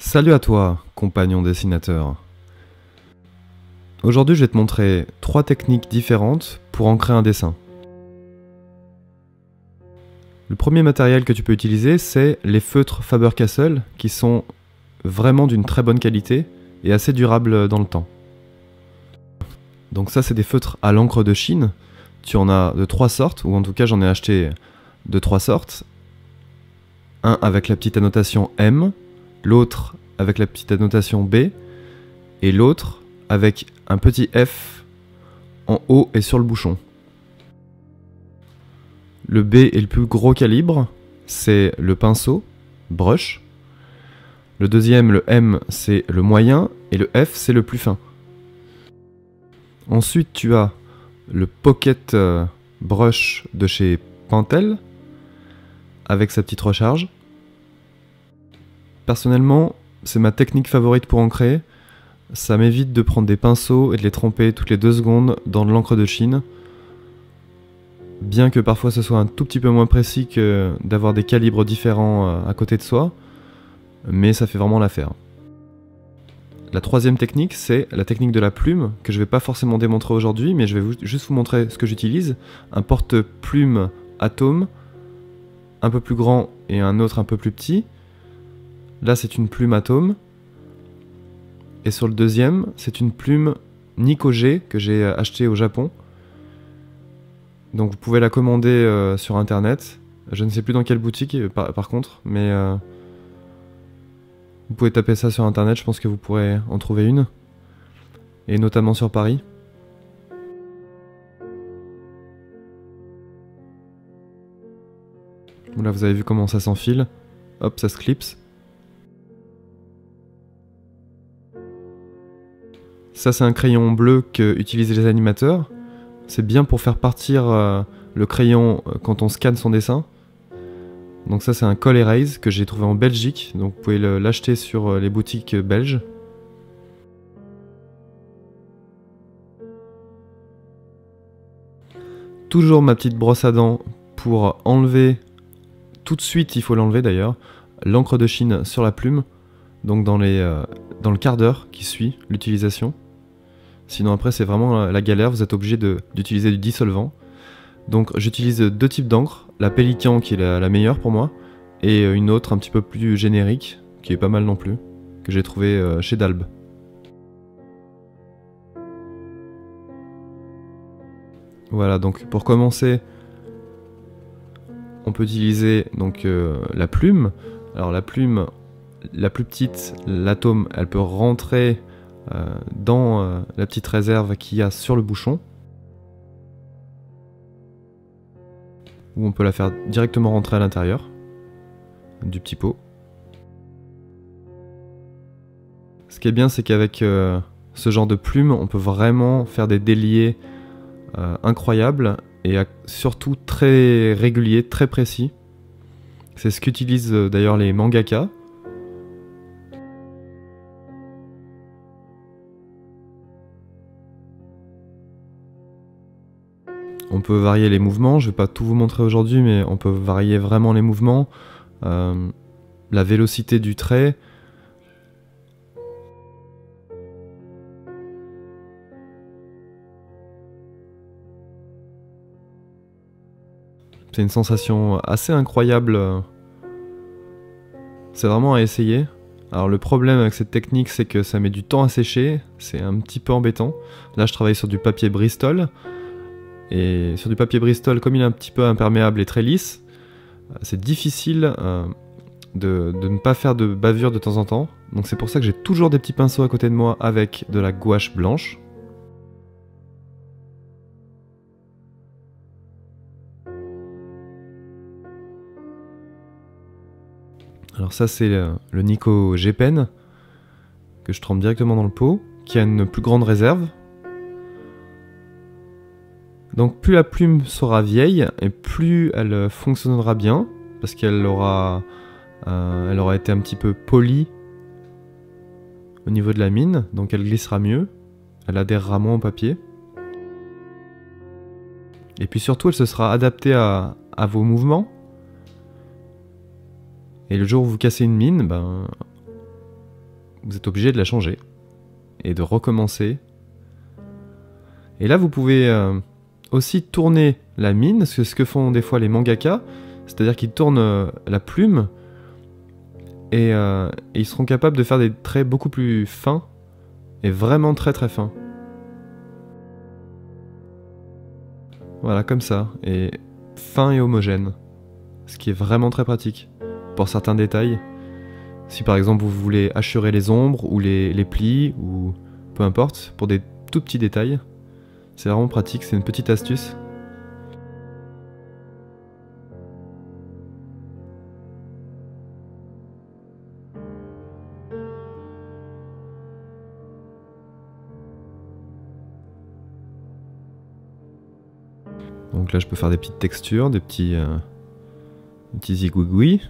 Salut à toi, compagnon dessinateur. Aujourd'hui, je vais te montrer 3 techniques différentes pour ancrer un dessin. Le premier matériel que tu peux utiliser, c'est les feutres Faber-Castell, qui sont vraiment d'une très bonne qualité et assez durables dans le temps. Donc ça, c'est des feutres à l'encre de Chine. Tu en as de 3 sortes, ou en tout cas j'en ai acheté de 3 sortes. Un avec la petite annotation M, l'autre avec la petite annotation B, et l'autre avec un petit F en haut et sur le bouchon. Le B est le plus gros calibre, c'est le pinceau, brush. Le deuxième, le M, c'est le moyen, et le F, c'est le plus fin. Ensuite, tu as le Pocket Brush de chez Pentel, avec sa petite recharge. Personnellement, c'est ma technique favorite pour ancrer. Ça m'évite de prendre des pinceaux et de les tremper toutes les 2 secondes dans de l'encre de Chine. Bien que parfois ce soit un tout petit peu moins précis que d'avoir des calibres différents à côté de soi, mais ça fait vraiment l'affaire. La troisième technique, c'est la technique de la plume, que je ne vais pas forcément démontrer aujourd'hui, mais je vais juste vous montrer ce que j'utilise. Un porte-plume atome, un peu plus grand et un autre un peu plus petit. Là, c'est une plume atome. Et sur le deuxième, c'est une plume Nico G que j'ai achetée au Japon. Donc vous pouvez la commander sur internet. Je ne sais plus dans quelle boutique par contre, mais vous pouvez taper ça sur internet, je pense que vous pourrez en trouver une. Et notamment sur Paris. Là vous avez vu comment ça s'enfile. Hop, ça se clipse. Ça c'est un crayon bleu qu'utilisent les animateurs. C'est bien pour faire partir le crayon quand on scanne son dessin. Donc ça c'est un Col Erase que j'ai trouvé en Belgique. Donc vous pouvez l'acheter sur les boutiques belges. Toujours ma petite brosse à dents pour enlever, tout de suite il faut l'enlever d'ailleurs, l'encre de Chine sur la plume. Donc dans le quart d'heure qui suit l'utilisation. Sinon après c'est vraiment la galère, vous êtes obligé d'utiliser du dissolvant. Donc j'utilise 2 types d'encre, la Pélican qui est la meilleure pour moi, et une autre un petit peu plus générique, qui est pas mal non plus, que j'ai trouvé chez Dalb. Voilà, donc pour commencer, on peut utiliser donc la plume. Alors la plume, la plus petite, l'atome, elle peut rentrer dans la petite réserve qu'il y a sur le bouchon, ou on peut la faire directement rentrer à l'intérieur du petit pot. Ce qui est bien, c'est qu'avec ce genre de plume, on peut vraiment faire des déliés incroyables et surtout très réguliers, très précis. C'est ce qu'utilisent d'ailleurs les mangaka. On peut varier les mouvements, je vais pas tout vous montrer aujourd'hui, mais on peut varier vraiment les mouvements, la vélocité du trait. C'est une sensation assez incroyable, c'est vraiment à essayer. Alors le problème avec cette technique, c'est que ça met du temps à sécher, c'est un petit peu embêtant. Là je travaille sur du papier Bristol. Et sur du papier Bristol, comme il est un petit peu imperméable et très lisse, c'est difficile de ne pas faire de bavure de temps en temps. Donc c'est pour ça que j'ai toujours des petits pinceaux à côté de moi avec de la gouache blanche. Alors ça c'est le Nico G Pen, que je trempe directement dans le pot, qui a une plus grande réserve. Donc plus la plume sera vieille et plus elle fonctionnera bien, parce qu'elle aura été un petit peu polie au niveau de la mine, donc elle glissera mieux, elle adhérera moins au papier. Et puis surtout elle se sera adaptée à vos mouvements. Et le jour où vous cassez une mine, ben, vous êtes obligé de la changer et de recommencer. Et là, vous pouvez aussi tourner la mine, c'est ce que font des fois les mangaka, c'est-à-dire qu'ils tournent la plume et ils seront capables de faire des traits beaucoup plus fins et vraiment très très fins. Voilà, comme ça, et fin et homogène, ce qui est vraiment très pratique pour certains détails. Si par exemple vous voulez hachurer les ombres ou les plis, ou peu importe, pour des tout petits détails, c'est vraiment pratique, c'est une petite astuce. Donc là je peux faire des petites textures, des petits zigouigouis.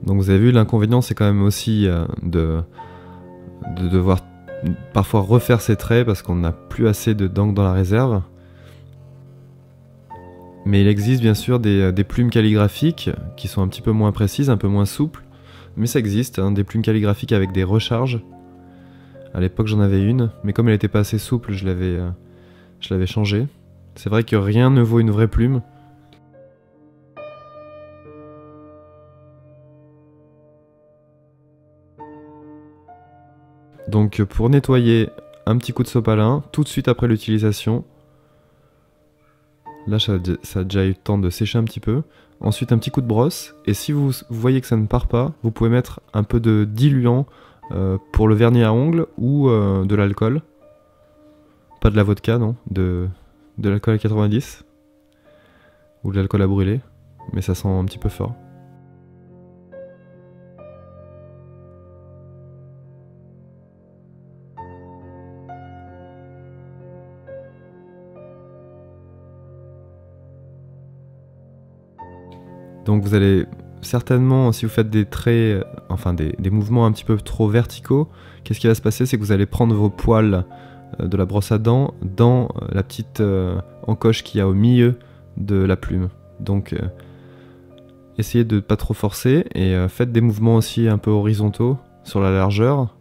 Donc vous avez vu, l'inconvénient c'est quand même aussi de devoir parfois refaire ses traits parce qu'on n'a plus assez d'encre dans la réserve. Mais il existe bien sûr des plumes calligraphiques qui sont un petit peu moins précises, un peu moins souples. Mais ça existe, hein, des plumes calligraphiques avec des recharges. À l'époque j'en avais une, mais comme elle n'était pas assez souple, je l'avais changée. C'est vrai que rien ne vaut une vraie plume. Donc pour nettoyer, un petit coup de sopalin, tout de suite après l'utilisation. Là ça a déjà eu le temps de sécher un petit peu. Ensuite un petit coup de brosse, et si vous voyez que ça ne part pas, vous pouvez mettre un peu de diluant pour le vernis à ongles ou de l'alcool. Pas de la vodka, non, de l'alcool à 90. Ou de l'alcool à brûler, mais ça sent un petit peu fort. Donc vous allez certainement, si vous faites des traits, enfin des mouvements un petit peu trop verticaux, qu'est-ce qui va se passer? C'est que vous allez prendre vos poils de la brosse à dents dans la petite encoche qu'il y a au milieu de la plume. Donc essayez de ne pas trop forcer et faites des mouvements aussi un peu horizontaux sur la largeur.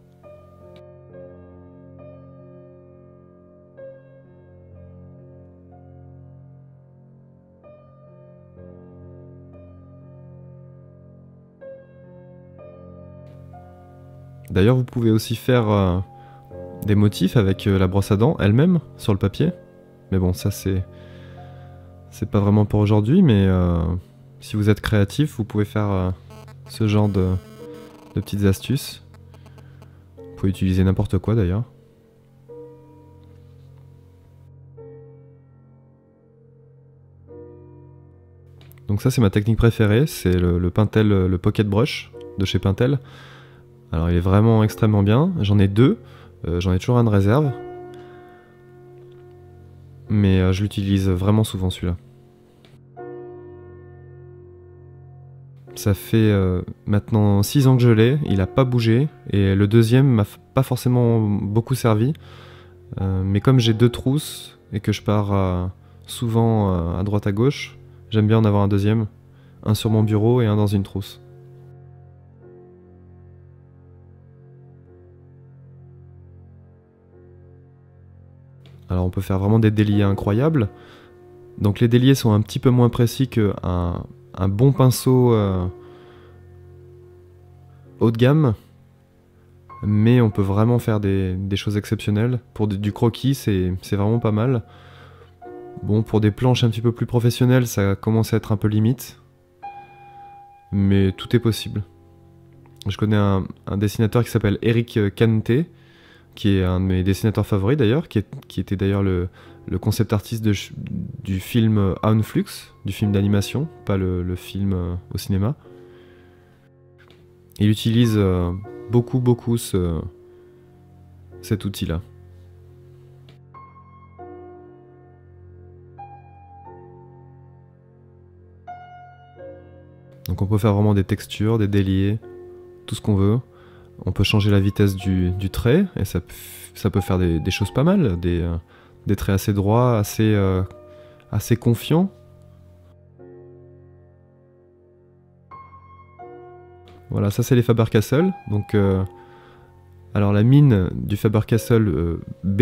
D'ailleurs, vous pouvez aussi faire des motifs avec la brosse à dents elle-même sur le papier. Mais bon, ça c'est pas vraiment pour aujourd'hui, mais si vous êtes créatif, vous pouvez faire ce genre de petites astuces. Vous pouvez utiliser n'importe quoi d'ailleurs. Donc ça c'est ma technique préférée, c'est le Pentel, le Pocket Brush de chez Pentel. Alors il est vraiment extrêmement bien, j'en ai deux, j'en ai toujours un de réserve. Mais je l'utilise vraiment souvent celui-là. Ça fait maintenant 6 ans que je l'ai, il n'a pas bougé, et le deuxième m'a pas forcément beaucoup servi. Mais comme j'ai deux trousses, et que je pars souvent à droite à gauche, j'aime bien en avoir un deuxième. Un sur mon bureau et un dans une trousse. Alors on peut faire vraiment des déliés incroyables. Donc les déliés sont un petit peu moins précis qu'un bon pinceau haut de gamme. Mais on peut vraiment faire des choses exceptionnelles. Pour du croquis, c'est vraiment pas mal. Bon, pour des planches un petit peu plus professionnelles, ça commence à être un peu limite. Mais tout est possible. Je connais un dessinateur qui s'appelle Eric Kanté, qui est un de mes dessinateurs favoris d'ailleurs, qui était d'ailleurs le concept artiste du film Aeon Flux, du film d'animation, pas le film au cinéma. Il utilise beaucoup cet outil-là. on peut faire vraiment des textures, des déliés, tout ce qu'on veut. On peut changer la vitesse du trait, et ça peut faire des choses pas mal, des traits assez droits, assez confiants. Voilà, ça c'est les Faber-Castell. Donc, alors la mine du Faber-Castell B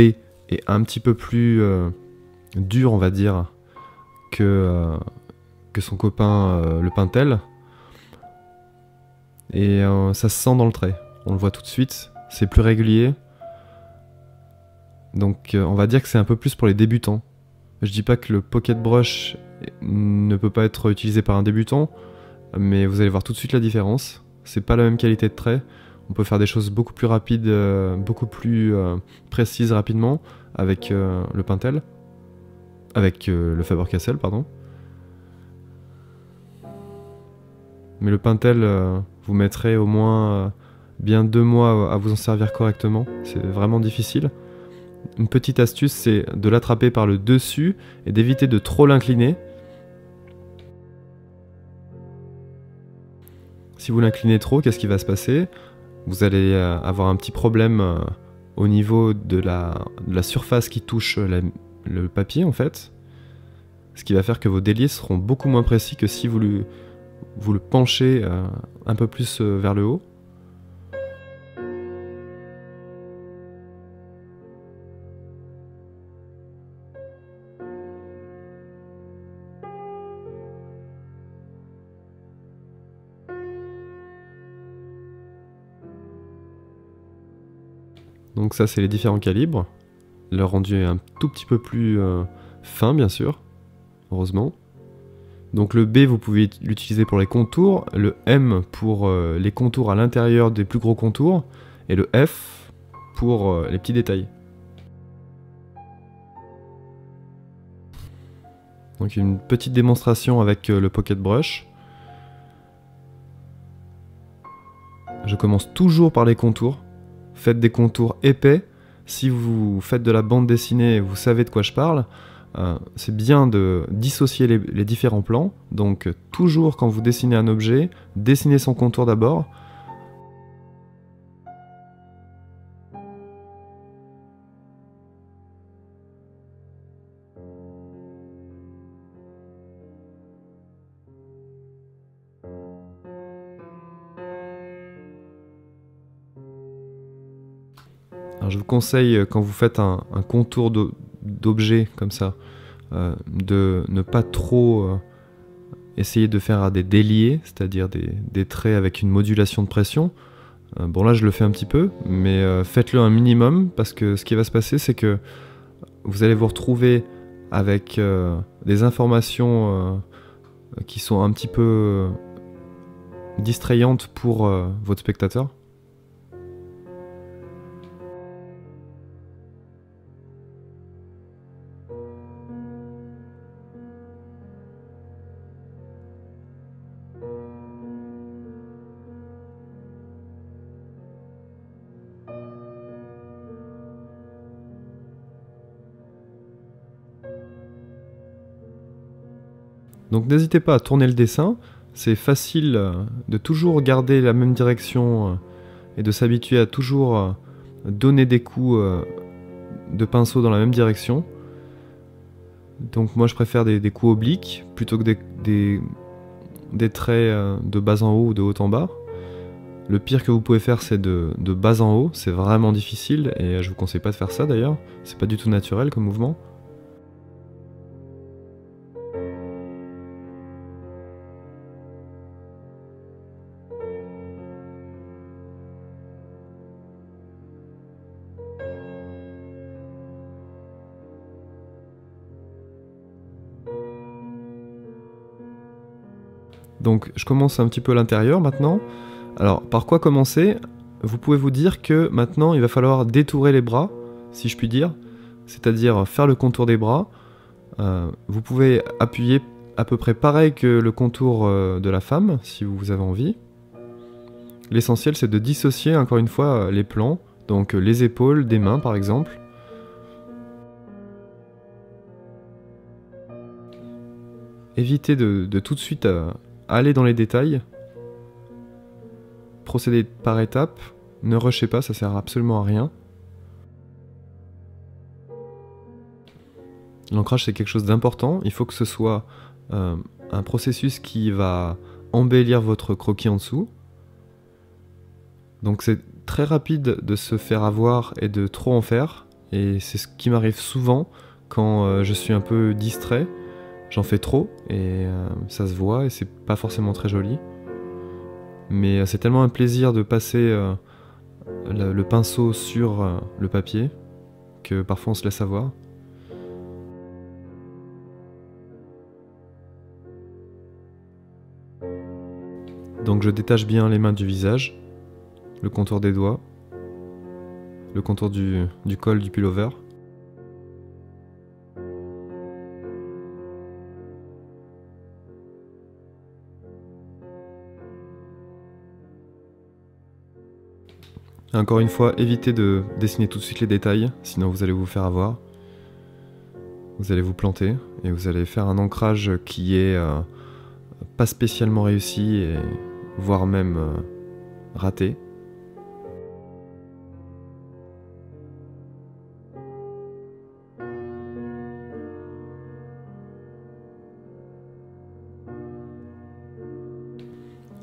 est un petit peu plus dure, on va dire, que son copain le Pentel. Et ça se sent dans le trait. On le voit tout de suite, c'est plus régulier. Donc on va dire que c'est un peu plus pour les débutants. Je dis pas que le Pocket Brush ne peut pas être utilisé par un débutant, mais vous allez voir tout de suite la différence. C'est pas la même qualité de trait. On peut faire des choses beaucoup plus rapides, beaucoup plus précises rapidement avec le Pentel. Avec le Faber-Castell, pardon. Mais le Pentel, vous mettrez au moins bien 2 mois à vous en servir correctement. C'est vraiment difficile. Une petite astuce, c'est de l'attraper par le dessus et d'éviter de trop l'incliner. Si vous l'inclinez trop, qu'est-ce qui va se passer? Vous allez avoir un petit problème au niveau de la surface qui touche le papier, en fait. Ce qui va faire que vos déliés seront beaucoup moins précis que si vous le penchez un peu plus vers le haut. Donc ça, c'est les différents calibres. Le rendu est un tout petit peu plus fin, bien sûr, heureusement. Donc le B, vous pouvez l'utiliser pour les contours, le M pour les contours à l'intérieur des plus gros contours, et le F pour les petits détails. Donc une petite démonstration avec le Pocket Brush. Je commence toujours par les contours. Faites des contours épais. Si vous faites de la bande dessinée, vous savez de quoi je parle. C'est bien de dissocier les différents plans. Donc toujours quand vous dessinez un objet, dessinez son contour d'abord. Alors je vous conseille, quand vous faites un contour d'objet comme ça, de ne pas trop essayer de faire des déliés, c'est-à-dire des traits avec une modulation de pression. Bon là je le fais un petit peu, mais faites-le un minimum, parce que ce qui va se passer, c'est que vous allez vous retrouver avec des informations qui sont un petit peu distrayantes pour votre spectateur. Donc n'hésitez pas à tourner le dessin, c'est facile de toujours garder la même direction et de s'habituer à toujours donner des coups de pinceau dans la même direction. Donc moi je préfère des coups obliques plutôt que des traits de bas en haut ou de haut en bas. Le pire que vous pouvez faire, c'est de bas en haut, c'est vraiment difficile et je vous conseille pas de faire ça d'ailleurs, c'est pas du tout naturel comme mouvement. Donc je commence un petit peu l'intérieur maintenant. Alors par quoi commencer? Vous pouvez vous dire que maintenant il va falloir détourer les bras, si je puis dire, c'est-à-dire faire le contour des bras. Vous pouvez appuyer à peu près pareil que le contour de la femme, si vous avez envie. L'essentiel c'est de dissocier encore une fois les plans, donc les épaules des mains par exemple. Évitez de tout de suite allez dans les détails, procédez par étapes, ne rushez pas, ça sert absolument à rien. L'ancrage c'est quelque chose d'important, il faut que ce soit un processus qui va embellir votre croquis en dessous. Donc c'est très rapide de se faire avoir et de trop en faire, et c'est ce qui m'arrive souvent quand je suis un peu distrait, j'en fais trop et ça se voit et c'est pas forcément très joli. Mais c'est tellement un plaisir de passer le pinceau sur le papier que parfois on se laisse avoir. Donc je détache bien les mains du visage, le contour des doigts, le contour du col du pullover. Et encore une fois, évitez de dessiner tout de suite les détails, sinon vous allez vous faire avoir. Vous allez vous planter et vous allez faire un ancrage qui est pas spécialement réussi, et voire même raté.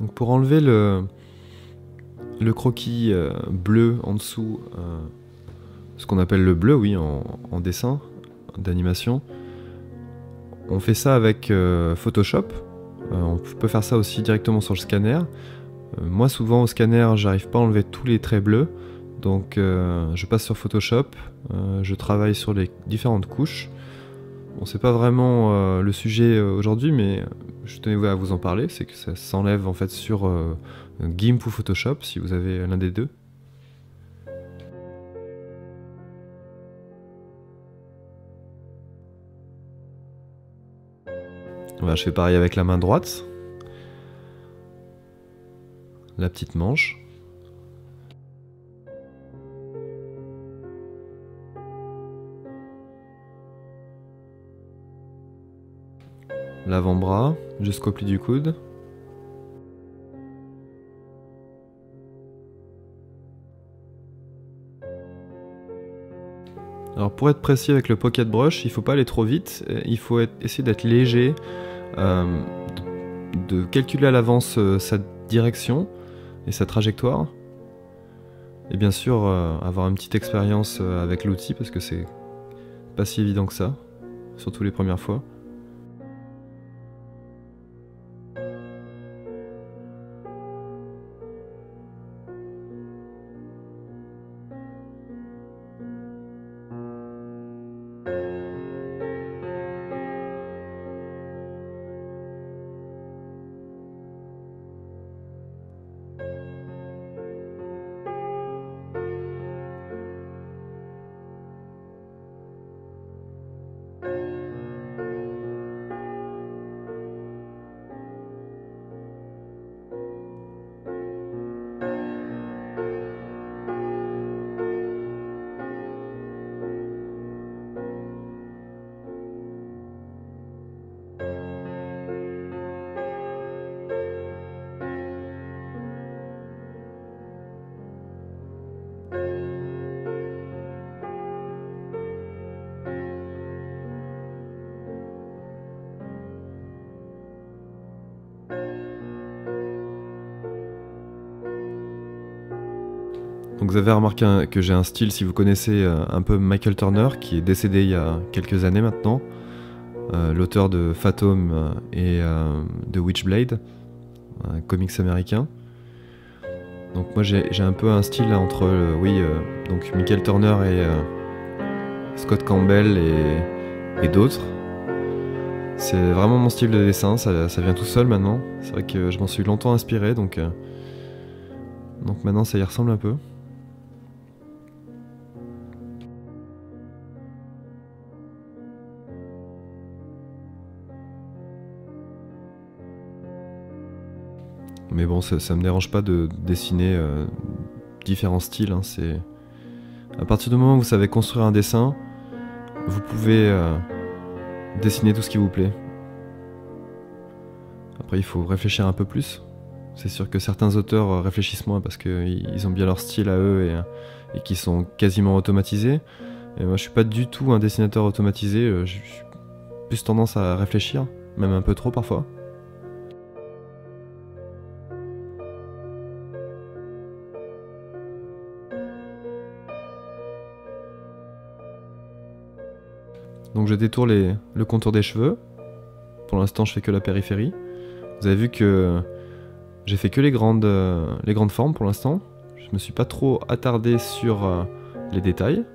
Donc pour enlever le croquis bleu en dessous, ce qu'on appelle le bleu, oui, en dessin d'animation, on fait ça avec Photoshop. On peut faire ça aussi directement sur le scanner. Moi souvent au scanner j'arrive pas à enlever tous les traits bleus, donc je passe sur Photoshop, je travaille sur les différentes couches. Bon, c'est pas vraiment le sujet aujourd'hui, mais je tenais à vous en parler, c'est que ça s'enlève en fait sur GIMP ou Photoshop si vous avez l'un des deux. Voilà, je fais pareil avec la main droite. La petite manche. L'avant-bras jusqu'au pli du coude. Alors pour être précis avec le pocket brush, il ne faut pas aller trop vite, il faut essayer d'être léger, de calculer à l'avance sa direction et sa trajectoire. Et bien sûr avoir une petite expérience avec l'outil parce que c'est pas si évident que ça, surtout les premières fois. Donc vous avez remarqué que j'ai un style, si vous connaissez un peu Michael Turner, qui est décédé il y a quelques années maintenant, l'auteur de Fathom et de Witchblade, un comics américain. Donc moi j'ai un peu un style entre, donc Michael Turner et Scott Campbell et d'autres. C'est vraiment mon style de dessin, ça vient tout seul maintenant. C'est vrai que je m'en suis longtemps inspiré, donc maintenant ça y ressemble un peu. Mais bon, ça me dérange pas de dessiner différents styles. Hein, à partir du moment où vous savez construire un dessin, vous pouvez dessiner tout ce qui vous plaît. Après, il faut réfléchir un peu plus. C'est sûr que certains auteurs réfléchissent moins parce qu'ils ont bien leur style à eux et qui sont quasiment automatisés. Et moi, je suis pas du tout un dessinateur automatisé. J'ai plus tendance à réfléchir, même un peu trop parfois. Donc je détourne le contour des cheveux. Pour l'instant, je fais que la périphérie. Vous avez vu que j'ai fait que les grandes formes pour l'instant. Je me suis pas trop attardé sur les détails.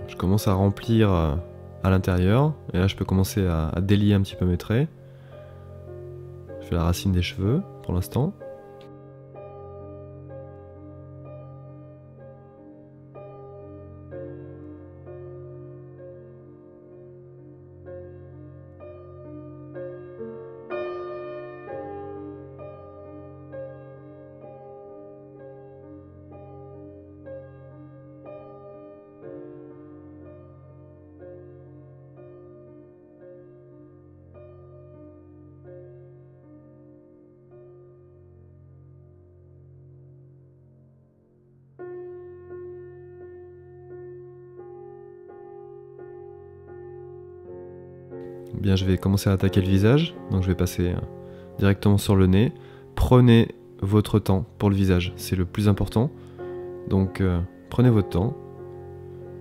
Je commence à remplir à l'intérieur. Et là, je peux commencer à délier un petit peu mes traits. Je fais la racine des cheveux pour l'instant. Bien, je vais commencer à attaquer le visage. Donc je vais passer directement sur le nez. Prenez votre temps pour le visage, c'est le plus important. Donc prenez votre temps.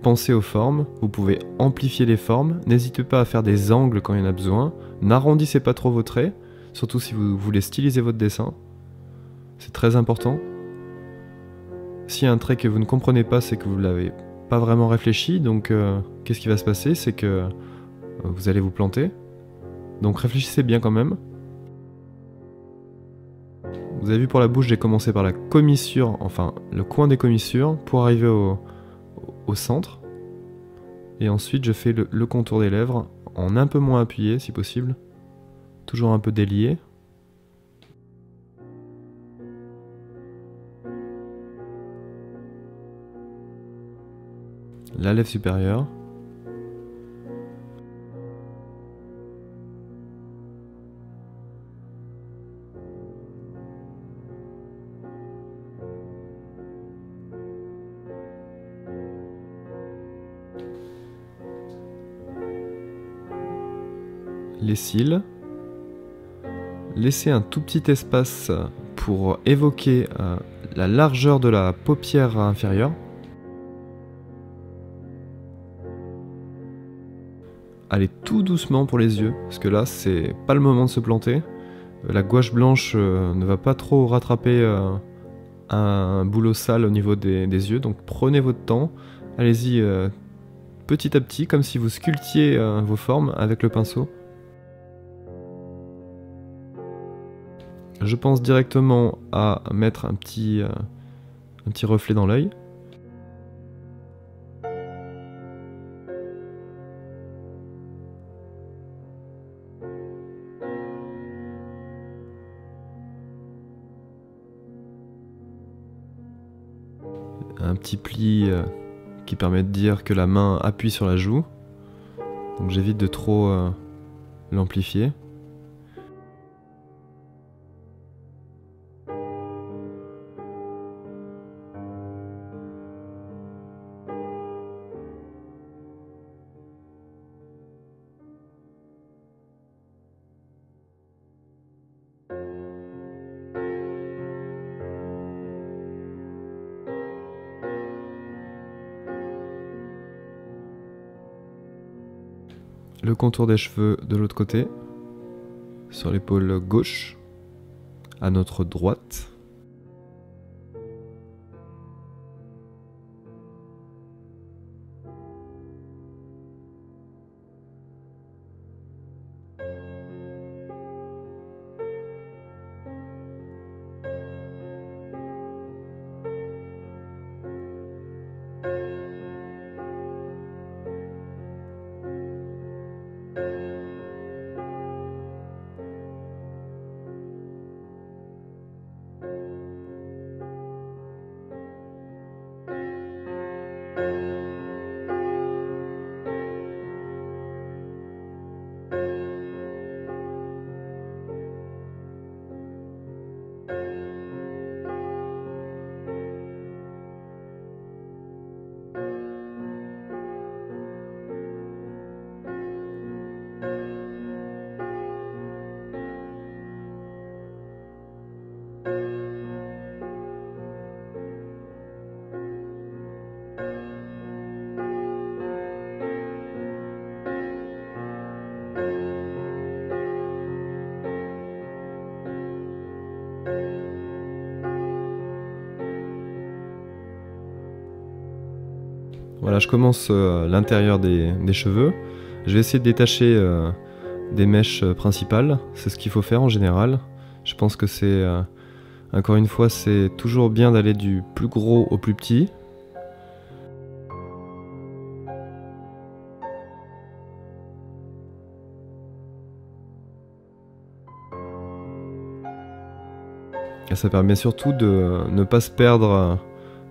Pensez aux formes, vous pouvez amplifier les formes. N'hésitez pas à faire des angles quand il y en a besoin. N'arrondissez pas trop vos traits, surtout si vous voulez styliser votre dessin. C'est très important. S'il y a un trait que vous ne comprenez pas, c'est que vous ne l'avez pas vraiment réfléchi. Donc qu'est-ce qui va se passer? C'est que vous allez vous planter. Donc réfléchissez bien quand même. Vous avez vu pour la bouche, j'ai commencé par la commissure, enfin le coin des commissures, pour arriver au centre. Et ensuite je fais le contour des lèvres, en un peu moins appuyé si possible. Toujours un peu délié. La lèvre supérieure. Les cils. Laissez un tout petit espace pour évoquer la largeur de la paupière inférieure. Allez tout doucement pour les yeux, parce que là c'est pas le moment de se planter. La gouache blanche ne va pas trop rattraper un boulot sale au niveau des yeux, donc prenez votre temps, allez-y petit à petit, comme si vous sculptiez vos formes avec le pinceau. Je pense directement à mettre un petit reflet dans l'œil. Un petit pli qui permet de dire que la main appuie sur la joue. Donc j'évite de trop l'amplifier. Le contour des cheveux de l'autre côté, sur l'épaule gauche, à notre droite. Voilà, je commence l'intérieur des cheveux. Je vais essayer de détacher des mèches principales, c'est ce qu'il faut faire en général. Je pense que c'est, encore une fois, c'est toujours bien d'aller du plus gros au plus petit. Et ça permet surtout de ne pas se perdre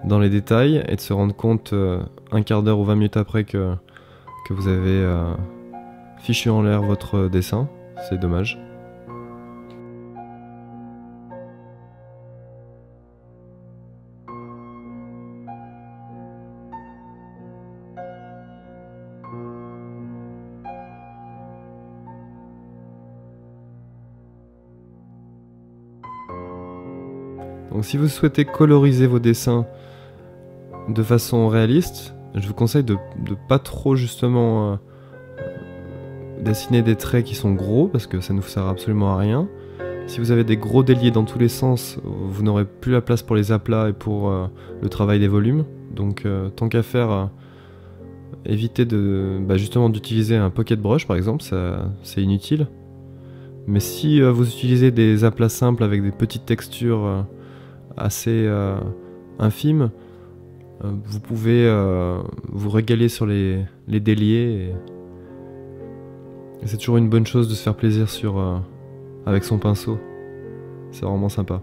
dans les détails et de se rendre compte un quart d'heure ou 20 minutes après que vous avez fichu en l'air votre dessin. C'est dommage. Donc si vous souhaitez coloriser vos dessins de façon réaliste, je vous conseille de pas trop justement dessiner des traits qui sont gros parce que ça ne vous sert absolument à rien. Si vous avez des gros déliés dans tous les sens, vous n'aurez plus la place pour les aplats et pour le travail des volumes. Donc tant qu'à faire, évitez justement d'utiliser un pocket brush par exemple, c'est inutile. Mais si vous utilisez des aplats simples avec des petites textures assez infimes, vous pouvez vous régaler sur les déliés et c'est toujours une bonne chose de se faire plaisir avec son pinceau. C'est vraiment sympa.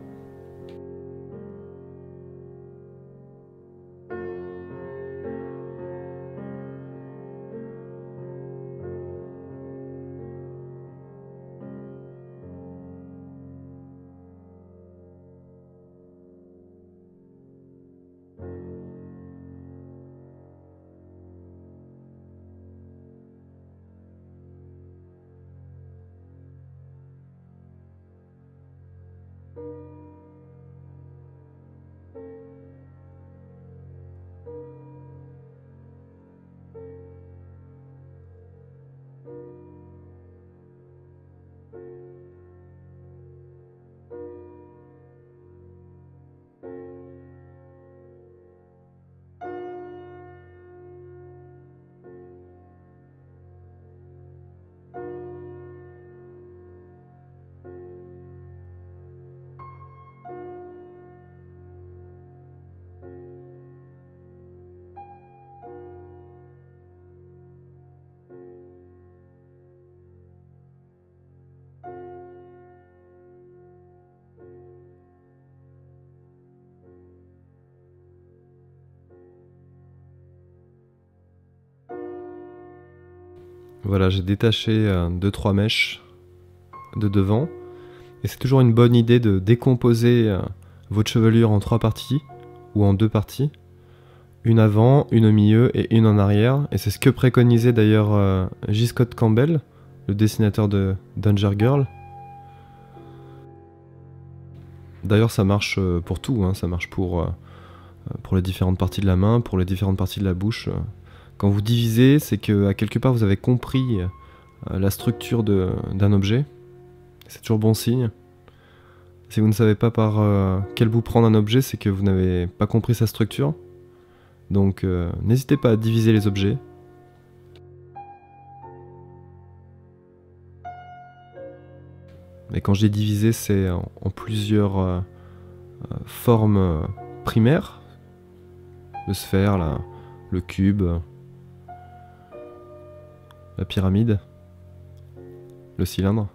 Voilà, j'ai détaché 2-3 mèches de devant. Et c'est toujours une bonne idée de décomposer votre chevelure en 3 parties, ou en 2 parties. Une avant, une au milieu et une en arrière. Et c'est ce que préconisait d'ailleurs J. Scott Campbell, le dessinateur de Danger Girl. D'ailleurs ça marche pour tout, hein. Ça marche pour les différentes parties de la main, pour les différentes parties de la bouche. Quand vous divisez, c'est que à quelque part vous avez compris la structure d'un objet. C'est toujours bon signe. Si vous ne savez pas par quel bout prendre un objet, c'est que vous n'avez pas compris sa structure. Donc n'hésitez pas à diviser les objets. Et quand je dis diviser, c'est en plusieurs formes primaires. Le sphère, le cube, la pyramide, le cylindre.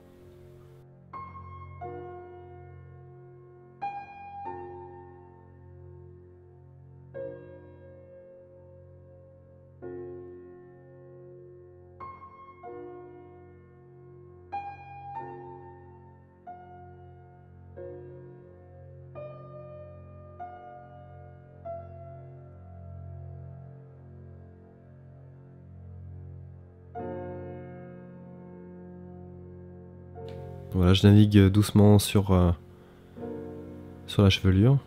Voilà, je navigue doucement sur la chevelure.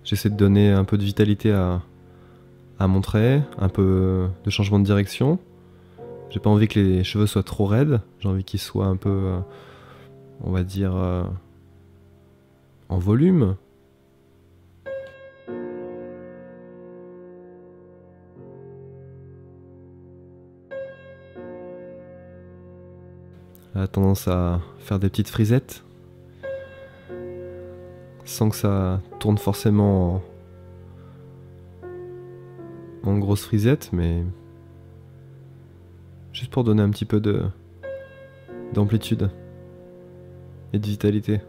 J'essaie de donner un peu de vitalité à mon trait, un peu de changement de direction. J'ai pas envie que les cheveux soient trop raides, j'ai envie qu'ils soient un peu, on va dire, en volume. Elle a tendance à faire des petites frisettes, sans que ça tourne forcément en grosse frisette, mais juste pour donner un petit peu d'amplitude et de vitalité.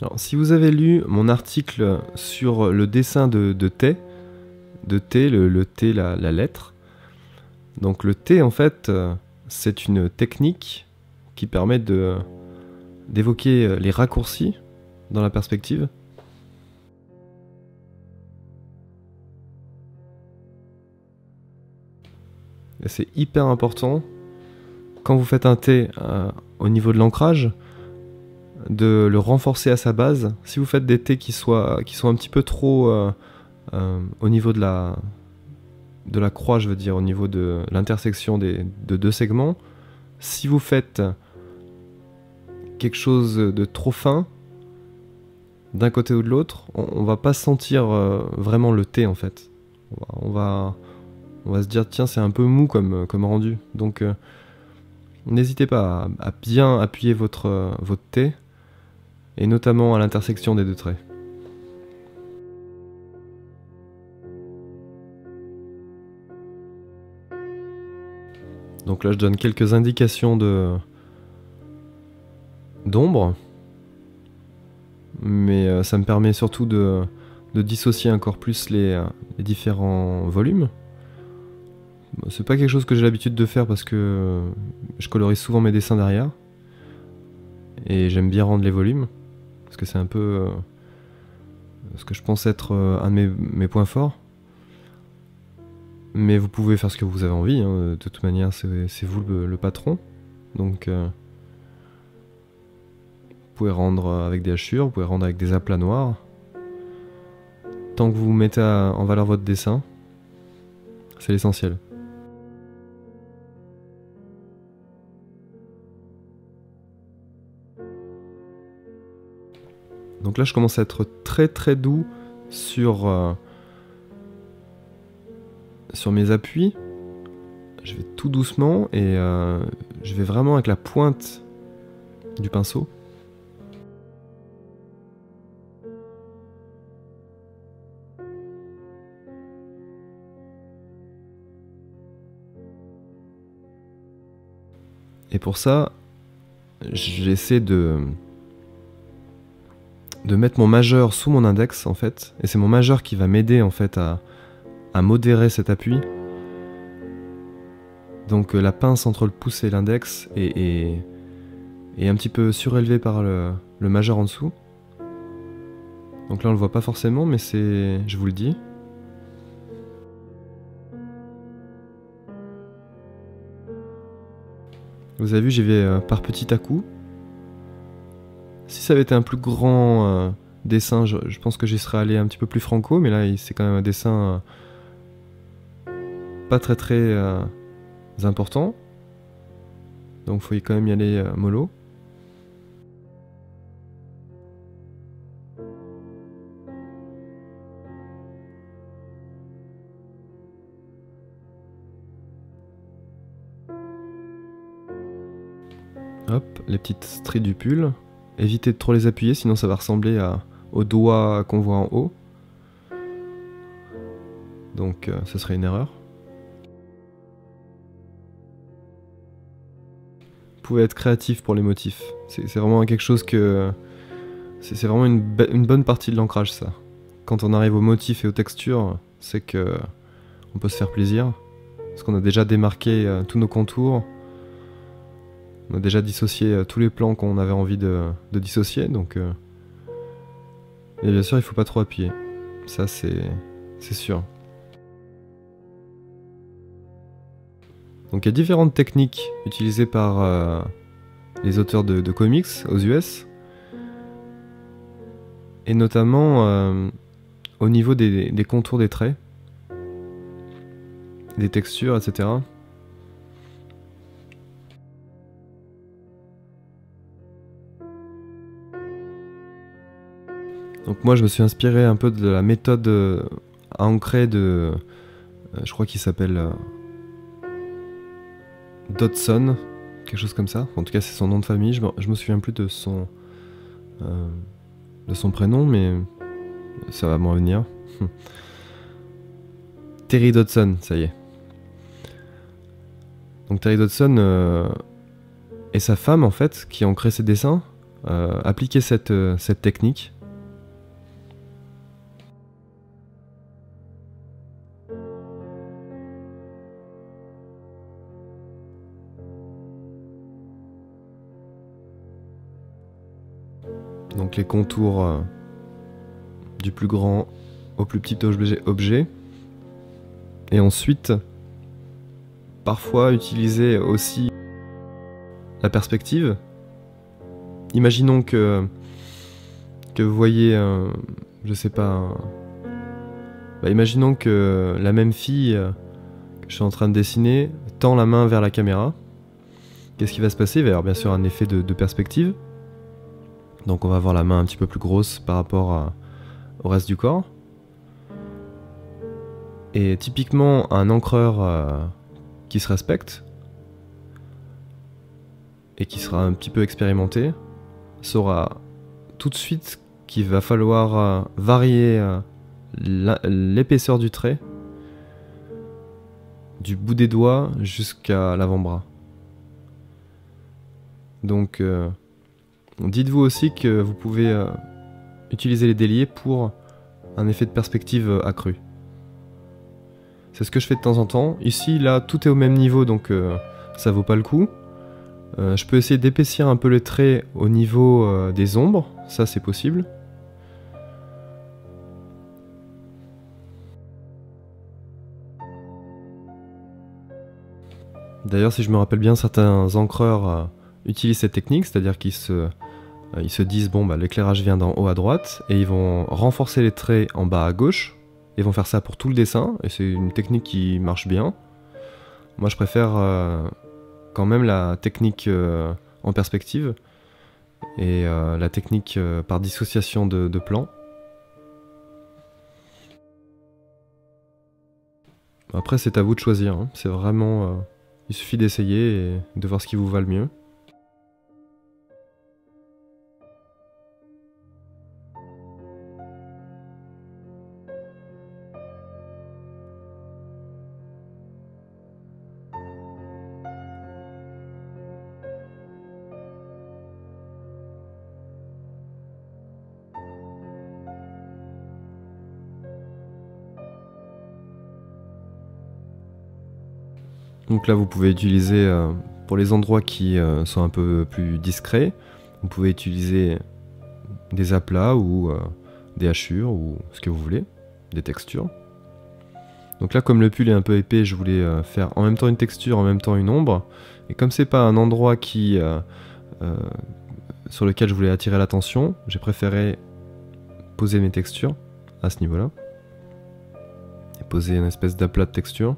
Alors, si vous avez lu mon article sur le dessin de T, le T, la lettre, donc le T en fait, c'est une technique qui permet d'évoquer les raccourcis dans la perspective. Et c'est hyper important, quand vous faites un T au niveau de l'ancrage, de le renforcer à sa base. Si vous faites des T qui sont un petit peu trop au niveau de la croix, je veux dire, au niveau de l'intersection de deux segments, si vous faites quelque chose de trop fin d'un côté ou de l'autre, on va pas sentir vraiment le T en fait. On va se dire tiens, c'est un peu mou comme rendu. Donc n'hésitez pas à bien appuyer votre T, et notamment à l'intersection des deux traits. Donc là je donne quelques indications d'ombre, mais ça me permet surtout de dissocier encore plus les différents volumes. C'est pas quelque chose que j'ai l'habitude de faire parce que je colorise souvent mes dessins derrière, et j'aime bien rendre les volumes, parce que c'est un peu ce que je pense être un de mes points forts. Mais vous pouvez faire ce que vous avez envie, hein. De toute manière c'est vous le patron. Donc vous pouvez rendre avec des hachures, vous pouvez rendre avec des aplats noirs. Tant que vous mettez en valeur votre dessin, c'est l'essentiel. Donc là je commence à être très très doux sur mes appuis. Je vais tout doucement et je vais vraiment avec la pointe du pinceau. Et pour ça, j'essaie de mettre mon majeur sous mon index en fait, et c'est mon majeur qui va m'aider en fait à modérer cet appui. Donc la pince entre le pouce et l'index est un petit peu surélevée par le majeur en dessous. Donc là on le voit pas forcément, mais je vous le dis. Vous avez vu, j'y vais par petit à coup. Si ça avait été un plus grand dessin, je pense que j'y serais allé un petit peu plus franco, mais là c'est quand même un dessin pas très important. Donc il faut quand même y aller mollo. Hop, les petites stries du pull. Évitez de trop les appuyer, sinon ça va ressembler aux doigts qu'on voit en haut. Donc ce serait une erreur. Vous pouvez être créatif pour les motifs. C'est vraiment quelque chose que... C'est vraiment une bonne partie de l'ancrage, ça. Quand on arrive aux motifs et aux textures, c'est que on peut se faire plaisir. Parce qu'on a déjà démarqué tous nos contours. On a déjà dissocié tous les plans qu'on avait envie de dissocier. Donc, et bien sûr, il faut pas trop appuyer. Ça, c'est sûr. Donc il y a différentes techniques utilisées par les auteurs de comics aux US. Et notamment au niveau des contours des traits, des textures, etc. Donc moi je me suis inspiré un peu de la méthode à ancrer de... je crois qu'il s'appelle Dodson, quelque chose comme ça. En tout cas c'est son nom de famille, je me souviens plus de son prénom, mais ça va m'en venir. Terry Dodson, ça y est. Donc Terry Dodson et sa femme en fait, qui ont créé ces dessins, appliquaient cette technique. Donc les contours du plus grand au plus petit objet. Et ensuite, parfois utiliser aussi la perspective. Imaginons que vous voyez, je sais pas, imaginons que la même fille que je suis en train de dessiner tend la main vers la caméra. Qu'est-ce qui va se passer? Il va y avoir bien sûr un effet de perspective. Donc on va avoir la main un petit peu plus grosse par rapport au reste du corps. Et typiquement, un encreur qui se respecte et qui sera un petit peu expérimenté saura tout de suite qu'il va falloir varier l'épaisseur du trait du bout des doigts jusqu'à l'avant-bras. Donc dites-vous aussi que vous pouvez utiliser les déliés pour un effet de perspective accru. C'est ce que je fais de temps en temps. Ici, là, tout est au même niveau, donc ça vaut pas le coup. Je peux essayer d'épaissir un peu les traits au niveau des ombres, ça c'est possible. D'ailleurs, si je me rappelle bien, certains encreurs utilisent cette technique, c'est-à-dire qu'ils se disent bon bah l'éclairage vient d'en haut à droite et ils vont renforcer les traits en bas à gauche. Ils vont faire ça pour tout le dessin et c'est une technique qui marche bien. Moi je préfère quand même la technique en perspective et la technique par dissociation de plans. Après c'est à vous de choisir, hein. C'est vraiment... il suffit d'essayer et de voir ce qui vous va le mieux. Donc là vous pouvez utiliser, pour les endroits qui sont un peu plus discrets, vous pouvez utiliser des aplats ou des hachures ou ce que vous voulez, des textures. Donc là comme le pull est un peu épais, je voulais faire en même temps une texture, en même temps une ombre. Et comme c'est pas un endroit sur lequel je voulais attirer l'attention, j'ai préféré poser mes textures à ce niveau-là. Et poser une espèce d'aplat de texture.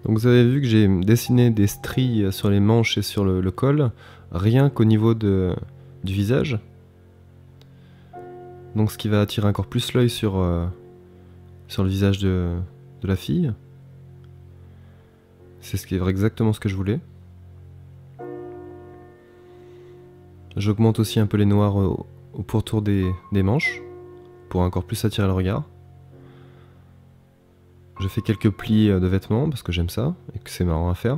Donc vous avez vu que j'ai dessiné des stries sur les manches et sur le col, rien qu'au niveau du visage. Donc ce qui va attirer encore plus l'œil sur le visage de la fille. C'est exactement ce que je voulais. J'augmente aussi un peu les noirs au pourtour des manches, pour encore plus attirer le regard. Je fais quelques plis de vêtements, parce que j'aime ça, et que c'est marrant à faire.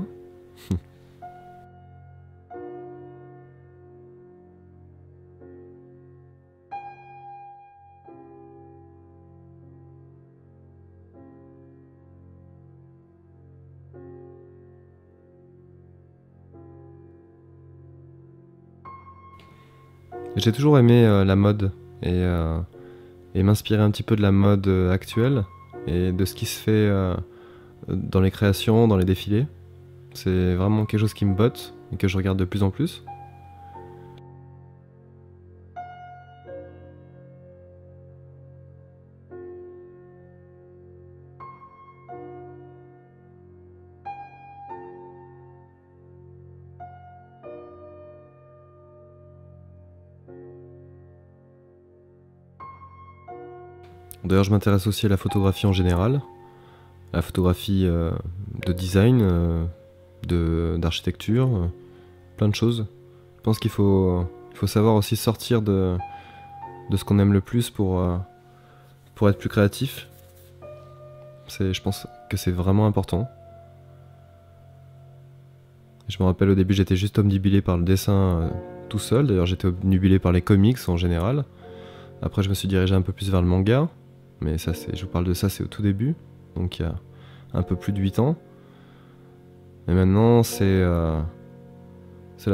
J'ai toujours aimé la mode et m'inspirer un petit peu de la mode actuelle et de ce qui se fait dans les créations, dans les défilés. C'est vraiment quelque chose qui me botte et que je regarde de plus en plus. D'ailleurs, je m'intéresse aussi à la photographie en général, à la photographie de design, d'architecture, plein de choses. Je pense qu'il faut savoir aussi sortir de ce qu'on aime le plus pour être plus créatif. Je pense que c'est vraiment important. Je me rappelle au début, j'étais juste obnubilé par le dessin tout seul. D'ailleurs, j'étais obnubilé par les comics en général. Après, je me suis dirigé un peu plus vers le manga. Mais ça, je vous parle de ça, c'est au tout début, donc il y a un peu plus de 8 ans. Et maintenant, c'est la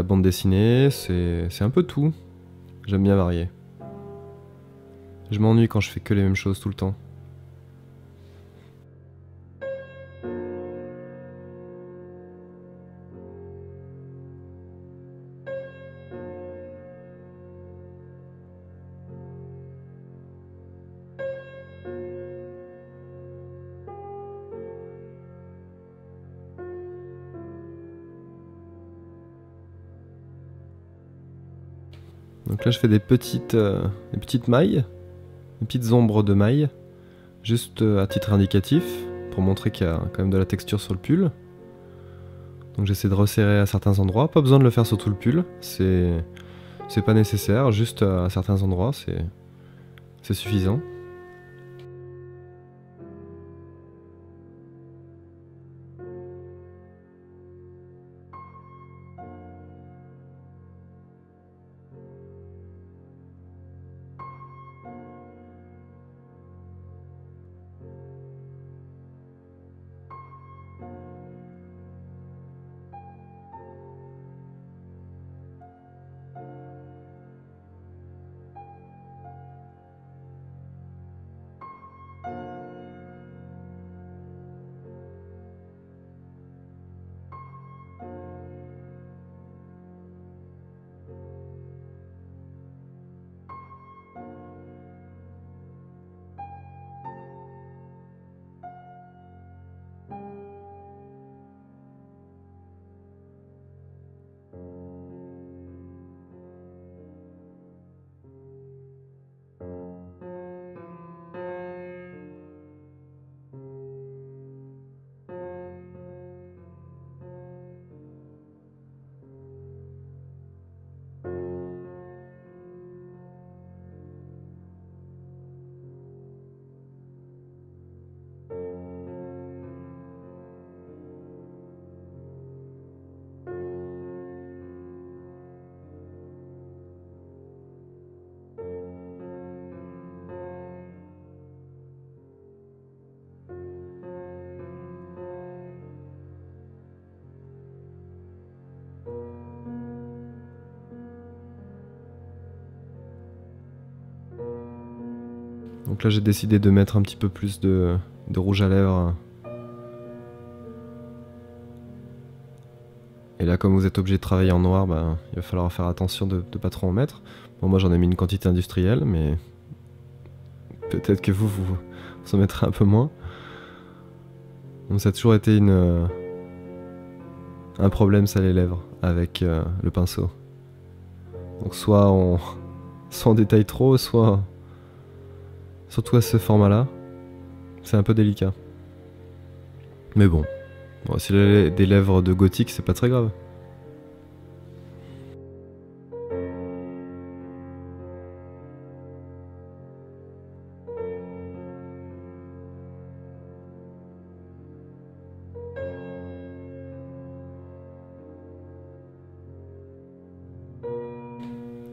bande dessinée, c'est un peu tout. J'aime bien varier. Je m'ennuie quand je fais que les mêmes choses tout le temps. Donc là je fais des petites mailles, des petites ombres de mailles, juste à titre indicatif, pour montrer qu'il y a quand même de la texture sur le pull. Donc j'essaie de resserrer à certains endroits, pas besoin de le faire sur tout le pull, c'est pas nécessaire, juste à certains endroits, c'est suffisant. Donc là j'ai décidé de mettre un petit peu plus de rouge à lèvres. Et là comme vous êtes obligé de travailler en noir, bah, il va falloir faire attention de pas trop en mettre. Bon moi j'en ai mis une quantité industrielle, mais peut-être que vous en mettrez un peu moins. Donc ça a toujours été une un problème ça les lèvres avec le pinceau. Donc soit on détaille trop, soit surtout à ce format-là, c'est un peu délicat. Mais bon, s'il a des lèvres de gothique, c'est pas très grave.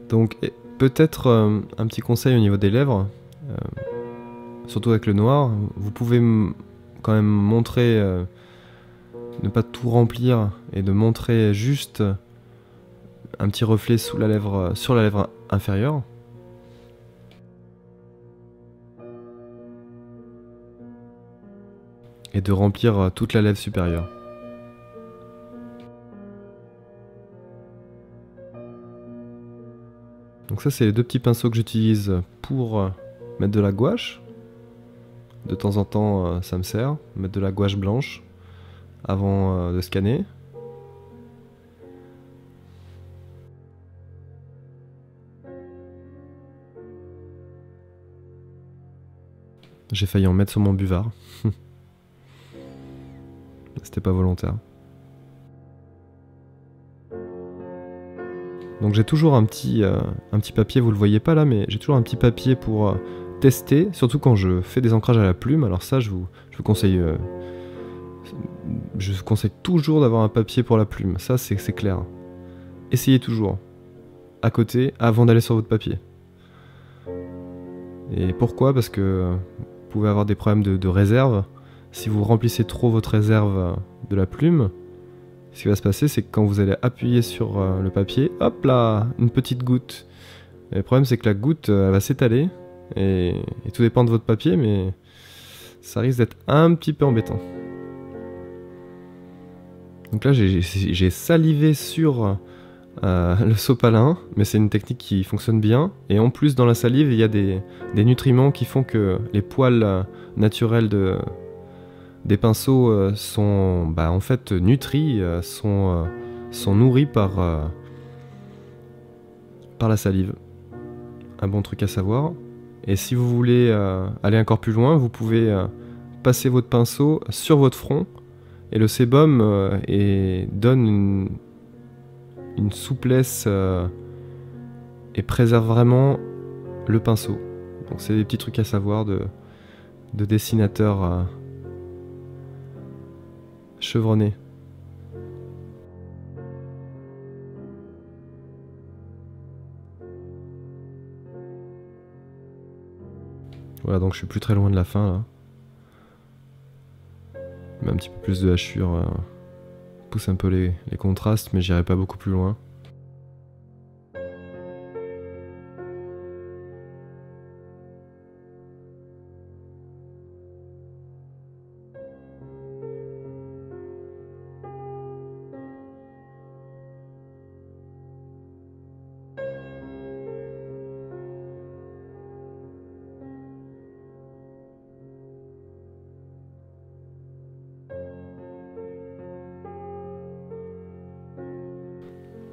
Donc peut-être un petit conseil au niveau des lèvres, surtout avec le noir, vous pouvez quand même montrer, ne pas tout remplir et de montrer juste un petit reflet sous la lèvre, sur la lèvre inférieure. Et de remplir toute la lèvre supérieure. Donc ça c'est les deux petits pinceaux que j'utilise pour mettre de la gouache. De temps en temps ça me sert, mettre de la gouache blanche avant de scanner. J'ai failli en mettre sur mon buvard. C'était pas volontaire. Donc j'ai toujours un petit papier, vous le voyez pas là, mais j'ai toujours un petit papier pour tester, surtout quand je fais des ancrages à la plume. Alors ça, je vous conseille toujours d'avoir un papier pour la plume. Ça, c'est clair. Essayez toujours à côté avant d'aller sur votre papier. Et pourquoi? Parce que vous pouvez avoir des problèmes de réserve. Si vous remplissez trop votre réserve de la plume, ce qui va se passer, c'est que quand vous allez appuyer sur le papier, hop là, une petite goutte. Et le problème, c'est que la goutte, elle va s'étaler. Et tout dépend de votre papier, mais ça risque d'être un petit peu embêtant. Donc là, j'ai salivé sur le sopalin, mais c'est une technique qui fonctionne bien. Et en plus, dans la salive, il y a des nutriments qui font que les poils naturels des pinceaux sont en fait nutris, sont nourris par la salive. Un bon truc à savoir. Et si vous voulez aller encore plus loin, vous pouvez passer votre pinceau sur votre front et le sébum donne une souplesse et préserve vraiment le pinceau. Donc c'est des petits trucs à savoir de dessinateur chevronné. Voilà, donc je suis plus très loin de la fin là. Mais un petit peu plus de hachure pousse un peu les contrastes, mais j'irai pas beaucoup plus loin.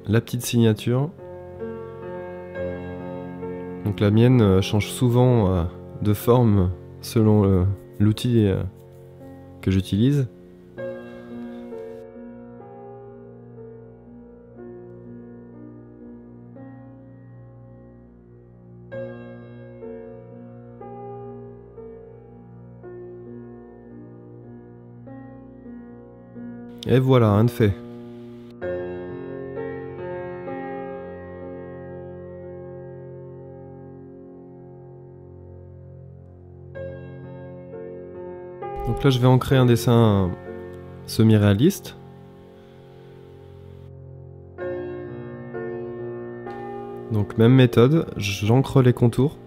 La petite signature. Donc la mienne change souvent de forme selon l'outil que j'utilise. Et voilà, un de fait. Donc là, je vais en créer un dessin semi-réaliste. Donc même méthode, j'encre les contours.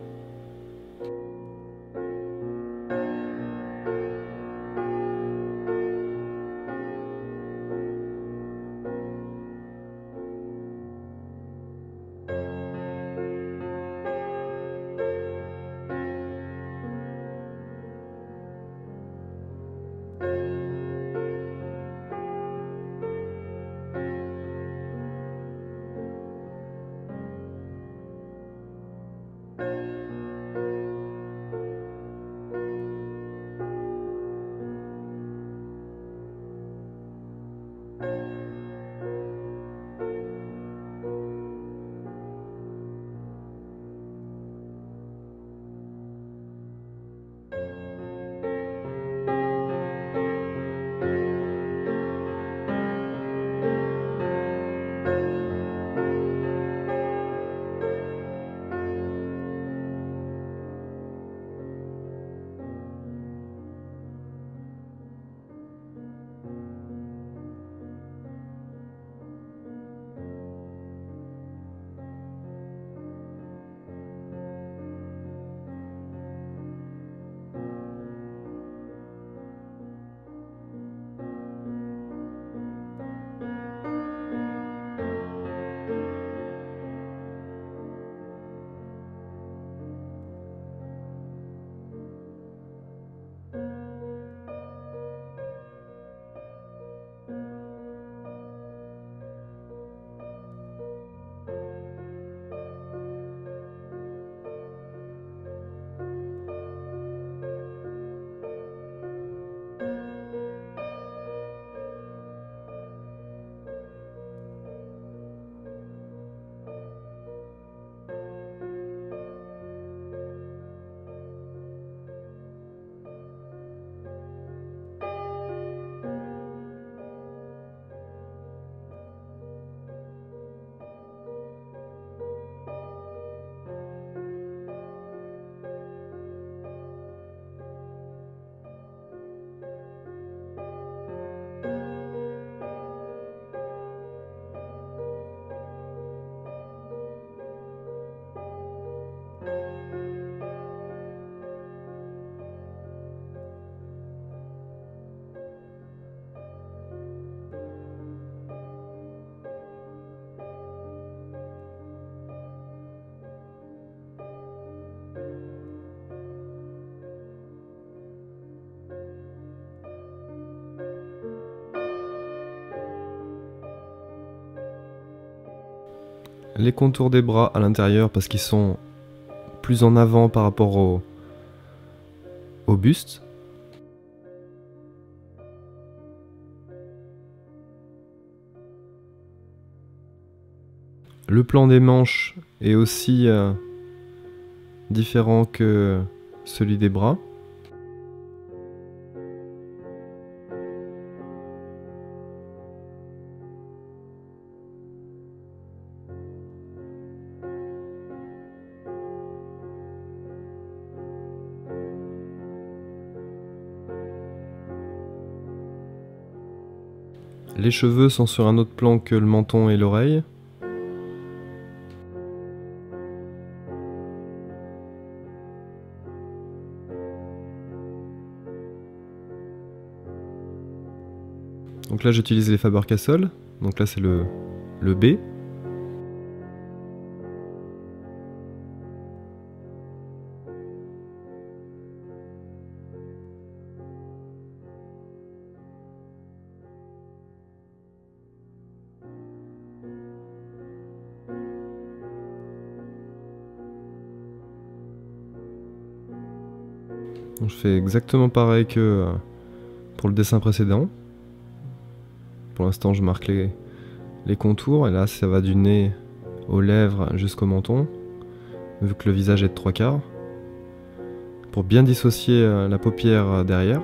les contours des bras à l'intérieur parce qu'ils sont plus en avant par rapport au buste. Le plan des manches est aussi différent que celui des bras. Les cheveux sont sur un autre plan que le menton et l'oreille. Donc là j'utilise les Faber-Castell, donc là c'est le B. Donc je fais exactement pareil que pour le dessin précédent. Pour l'instant je marque les contours, et là ça va du nez aux lèvres jusqu'au menton, vu que le visage est de 3/4, pour bien dissocier la paupière derrière.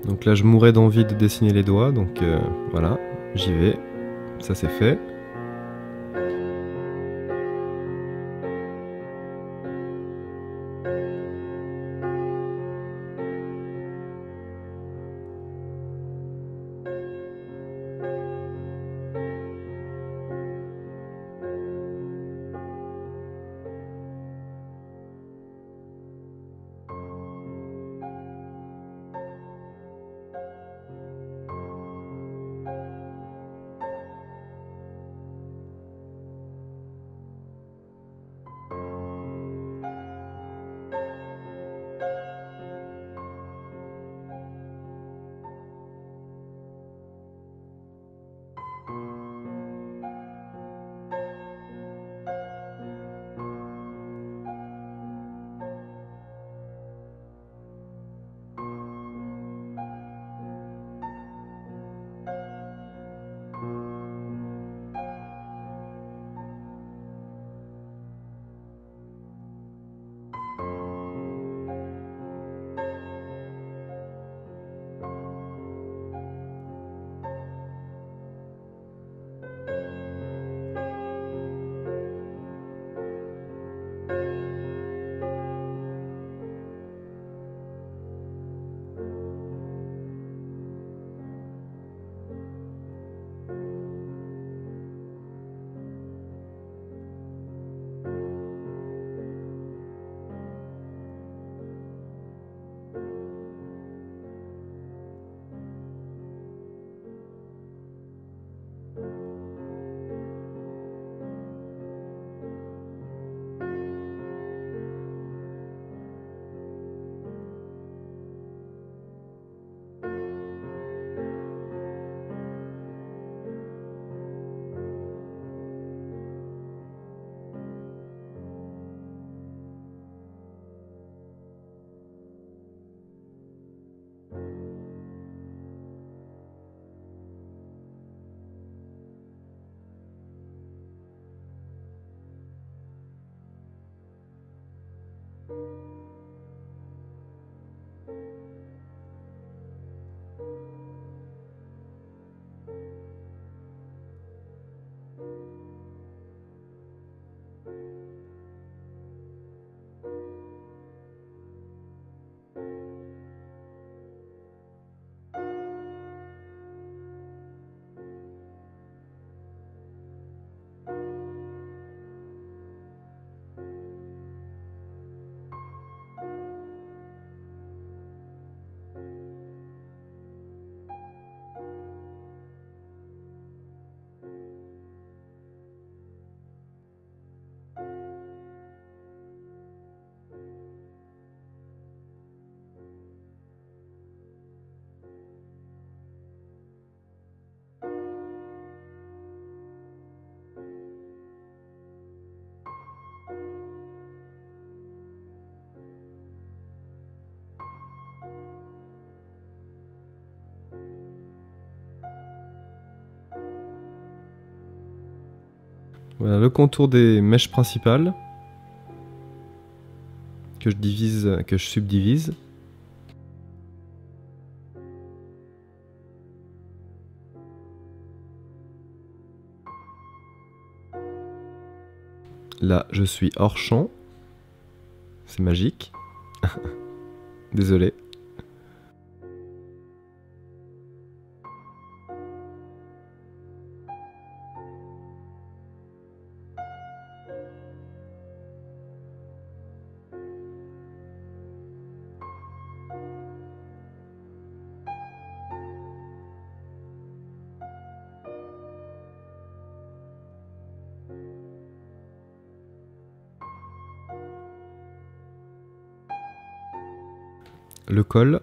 Donc là je mourais d'envie de dessiner les doigts, donc voilà, j'y vais, ça c'est fait. Voilà le contour des mèches principales que je subdivise. Là, je suis hors champ. C'est magique. Désolé. Le col.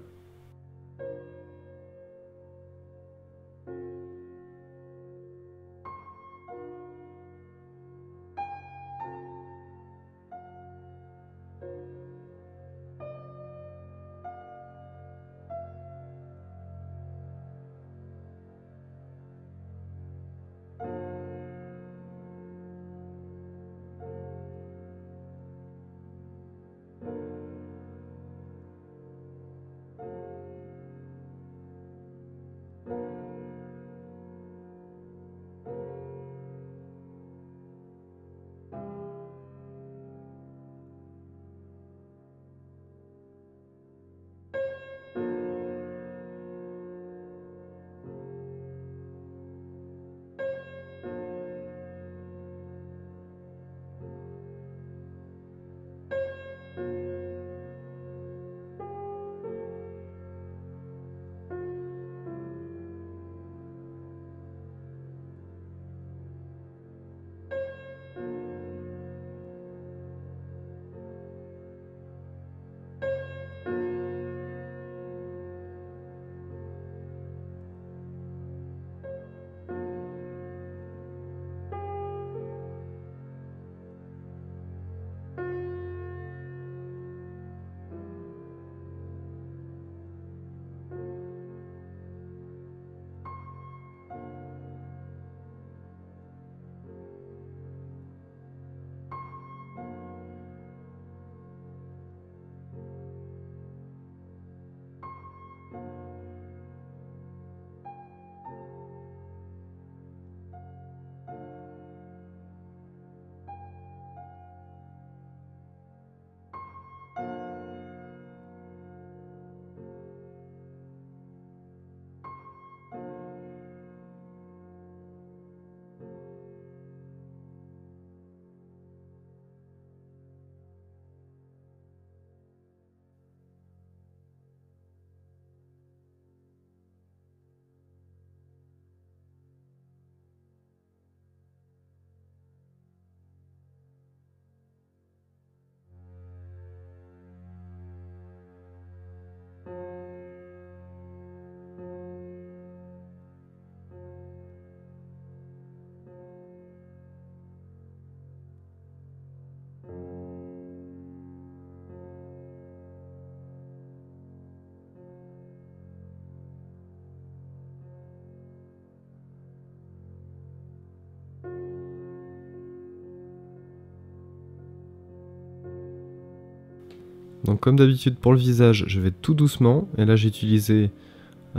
Donc comme d'habitude pour le visage, je vais tout doucement. Et là j'ai utilisé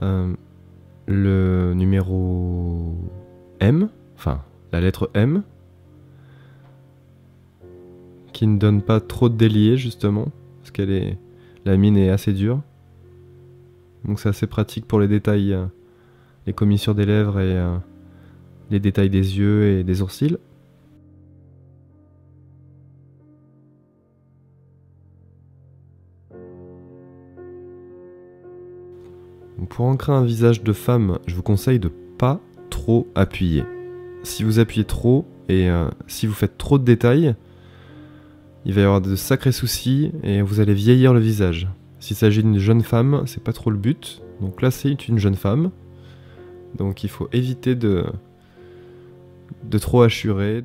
le numéro M, enfin la lettre M, qui ne donne pas trop de déliés justement, parce qu'elle est, la mine est assez dure. Donc c'est assez pratique pour les détails, les commissures des lèvres et les détails des yeux et des sourcils. Pour ancrer un visage de femme, je vous conseille de pas trop appuyer. Si vous appuyez trop et si vous faites trop de détails, il va y avoir de sacrés soucis et vous allez vieillir le visage. S'il s'agit d'une jeune femme, c'est pas trop le but. Donc là, c'est une jeune femme. Donc il faut éviter de trop hachurer.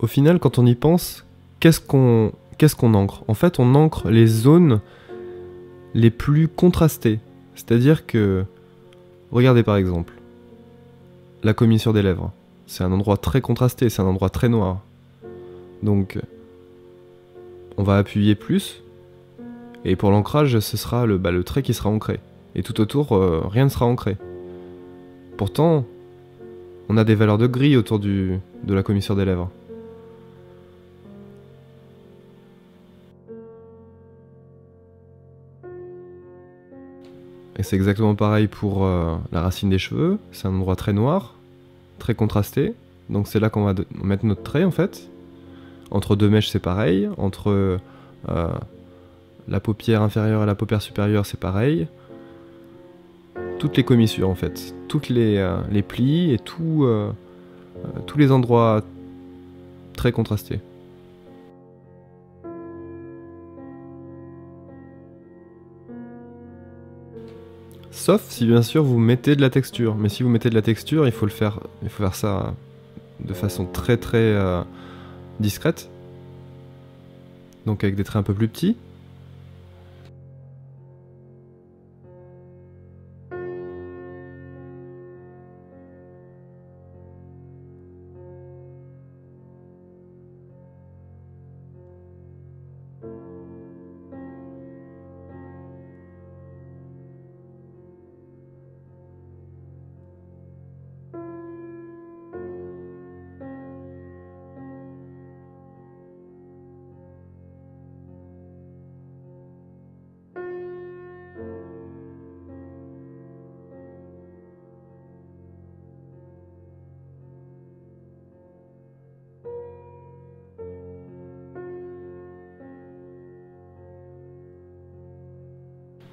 Au final, quand on y pense, qu'est-ce qu'on ancre? En fait, on ancre les zones les plus contrastées. C'est-à-dire que, regardez par exemple, la commissure des lèvres. C'est un endroit très contrasté, c'est un endroit très noir. Donc, on va appuyer plus, et pour l'ancrage, ce sera le trait qui sera ancré. Et tout autour, rien ne sera ancré. Pourtant, on a des valeurs de gris autour de la commissure des lèvres. Et c'est exactement pareil pour la racine des cheveux. C'est un endroit très noir, très contrasté. Donc c'est là qu'on va mettre notre trait en fait. Entre deux mèches c'est pareil. Entre la paupière inférieure et la paupière supérieure c'est pareil. Toutes les commissures en fait. Toutes les plis et tous les endroits très contrastés. Sauf si bien sûr vous mettez de la texture. Mais si vous mettez de la texture, il faut faire ça de façon très discrète. Donc avec des traits un peu plus petits.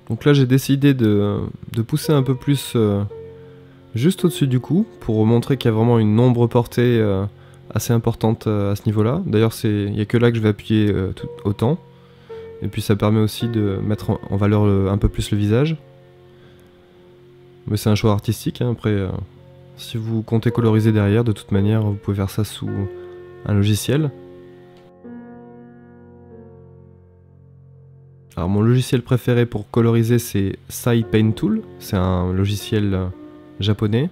Donc là j'ai décidé de pousser un peu plus juste au-dessus du cou pour montrer qu'il y a vraiment une ombre portée assez importante à ce niveau-là. D'ailleurs il n'y a que là que je vais appuyer autant. Et puis ça permet aussi de mettre en valeur un peu plus le visage. Mais c'est un choix artistique, hein. Après si vous comptez coloriser derrière, de toute manière vous pouvez faire ça sous un logiciel. Alors mon logiciel préféré pour coloriser c'est Sai Paint Tool, c'est un logiciel japonais.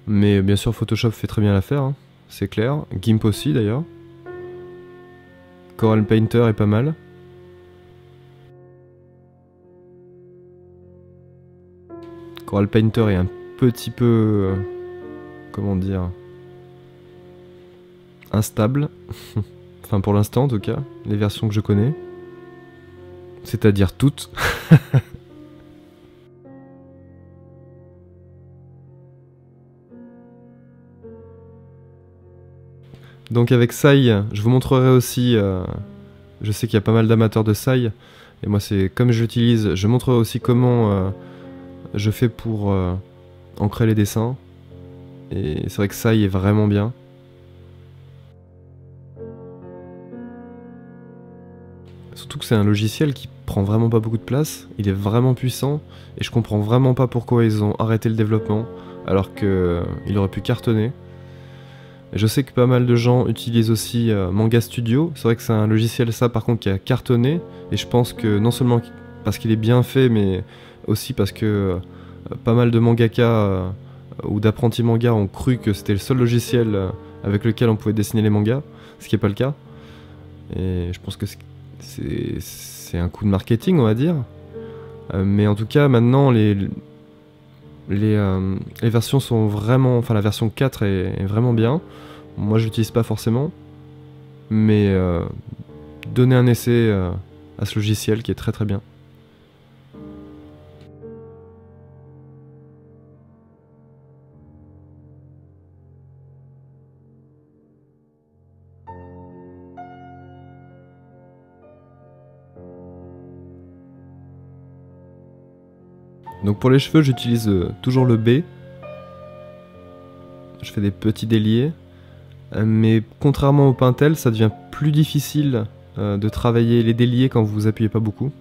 Mais bien sûr Photoshop fait très bien l'affaire, hein, c'est clair. GIMP aussi d'ailleurs. Coral Painter est pas mal. Coral Painter est un petit peu... comment dire... instable. Enfin pour l'instant en tout cas, les versions que je connais. C'est-à-dire toutes. Donc avec Sai, je vous montrerai aussi, je sais qu'il y a pas mal d'amateurs de Sai, et moi c'est comme je l'utilise, je montrerai aussi comment je fais pour ancrer les dessins, et c'est vrai que Sai est vraiment bien. Surtout que c'est un logiciel qui prend vraiment pas beaucoup de place, il est vraiment puissant, et je comprends vraiment pas pourquoi ils ont arrêté le développement, alors qu'il aurait pu cartonner. Je sais que pas mal de gens utilisent aussi Manga Studio. C'est vrai que c'est un logiciel ça par contre qui a cartonné. Et je pense que non seulement parce qu'il est bien fait, mais aussi parce que pas mal de mangaka ou d'apprentis manga ont cru que c'était le seul logiciel avec lequel on pouvait dessiner les mangas. Ce qui n'est pas le cas. Et je pense que c'est un coup de marketing on va dire. Mais en tout cas maintenant les versions sont vraiment... Enfin la version 4 est vraiment bien. Moi je l'utilise pas forcément. Mais donnez un essai à ce logiciel qui est très bien. Donc pour les cheveux j'utilise toujours le B. Je fais des petits déliés. Mais contrairement au Pentel, ça devient plus difficile de travailler les déliés quand vous appuyez pas beaucoup.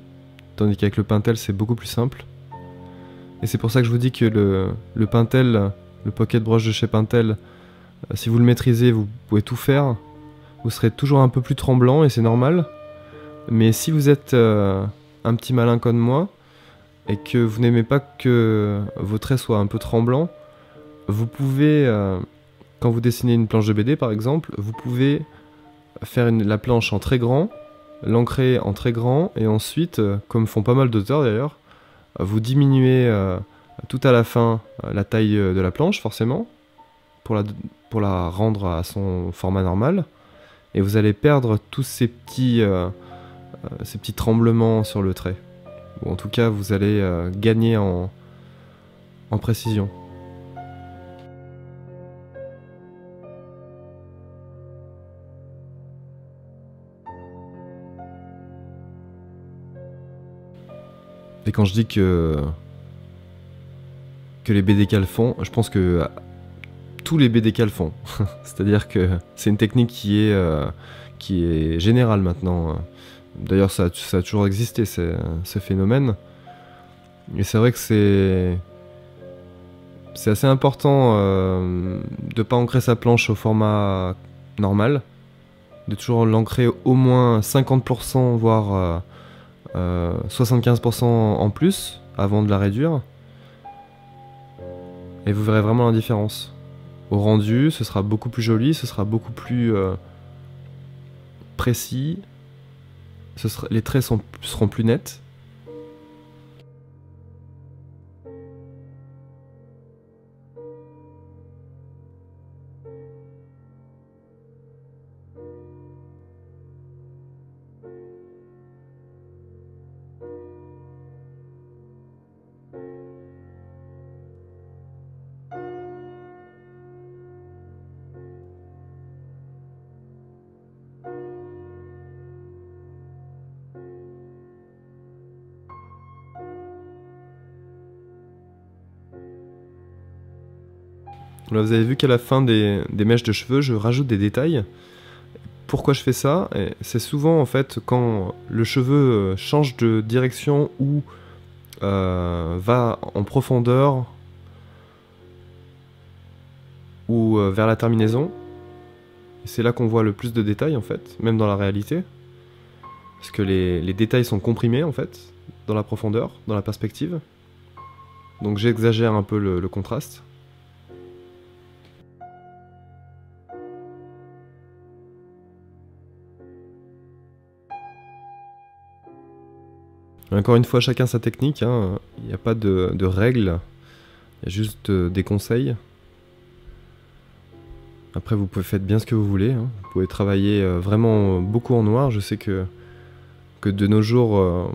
Tandis qu'avec le Pentel c'est beaucoup plus simple. Et c'est pour ça que je vous dis que le Pentel, le Pocket Brush de chez Pentel, Si vous le maîtrisez, vous pouvez tout faire. Vous serez toujours un peu plus tremblant et c'est normal. Mais si vous êtes un petit malin comme moi, et que vous n'aimez pas que vos traits soient un peu tremblants, vous pouvez, quand vous dessinez une planche de BD par exemple, vous pouvez faire la planche en très grand, l'ancrer en très grand, et ensuite, comme font pas mal d'auteurs d'ailleurs, vous diminuez tout à la fin la taille de la planche forcément, pour la rendre à son format normal, et vous allez perdre tous ces petits tremblements sur le trait. Ou en tout cas, vous allez gagner en précision. Et quand je dis que les BDK le font, je pense que tous les BDK le font. C'est-à-dire que c'est une technique qui est générale maintenant. D'ailleurs, ça a toujours existé, ce phénomène. Et c'est vrai que c'est assez important de ne pas ancrer sa planche au format normal, de toujours l'ancrer au moins 50%, voire 75% en plus, avant de la réduire. Et vous verrez vraiment la différence. Au rendu, ce sera beaucoup plus joli, ce sera beaucoup plus précis, les traits seront plus nets. Là, vous avez vu qu'à la fin des mèches de cheveux, je rajoute des détails. Pourquoi je fais ça? C'est souvent en fait quand le cheveu change de direction ou va en profondeur ou vers la terminaison. C'est là qu'on voit le plus de détails en fait, même dans la réalité. Parce que les détails sont comprimés en fait, dans la profondeur, dans la perspective. Donc j'exagère un peu le contraste. Encore une fois, chacun sa technique, hein. Il n'y a pas de règles, il y a juste des conseils. Après, vous pouvez faire bien ce que vous voulez, hein. Vous pouvez travailler vraiment beaucoup en noir. Je sais que de nos jours,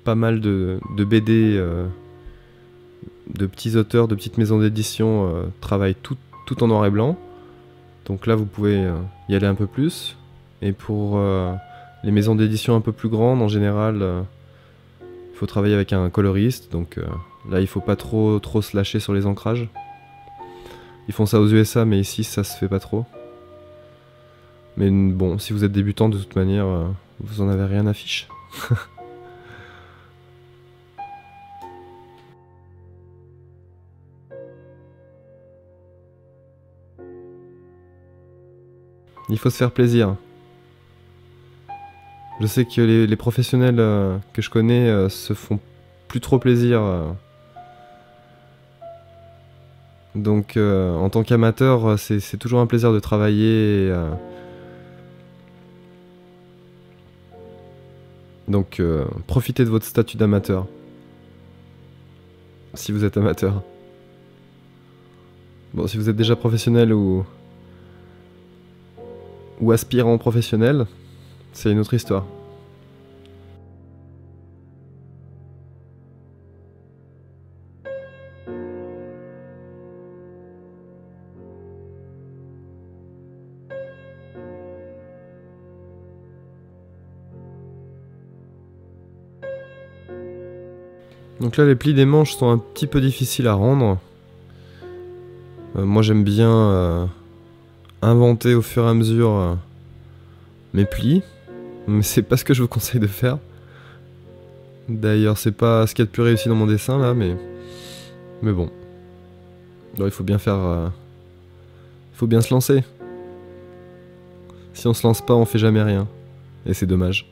pas mal de BD, de petits auteurs, de petites maisons d'édition travaillent tout en noir et blanc. Donc là, vous pouvez y aller un peu plus. Et pour les maisons d'édition un peu plus grandes, en général... faut travailler avec un coloriste, donc là il faut pas trop se lâcher sur les ancrages. Ils font ça aux USA, mais ici ça se fait pas trop. Mais bon, si vous êtes débutant, de toute manière, vous en avez rien à fiche. Il faut se faire plaisir. Je sais que les professionnels que je connais se font plus trop plaisir. Donc en tant qu'amateur, c'est toujours un plaisir de travailler. Donc profitez de votre statut d'amateur. Si vous êtes amateur. Bon, si vous êtes déjà professionnel ou aspirant professionnel, c'est une autre histoire. Donc là, les plis des manches sont un petit peu difficiles à rendre. Moi, j'aime bien inventer au fur et à mesure mes plis, mais c'est pas ce que je vous conseille de faire. D'ailleurs, c'est pas ce qu'il y a de plus réussi dans mon dessin là, mais bon. Alors, il faut bien faire Faut bien se lancer. Si on se lance pas, on fait jamais rien. Et c'est dommage.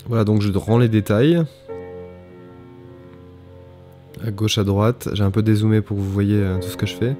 Voilà, donc je rends les détails. À gauche, à droite. J'ai un peu dézoomé pour que vous voyez tout ce que je fais.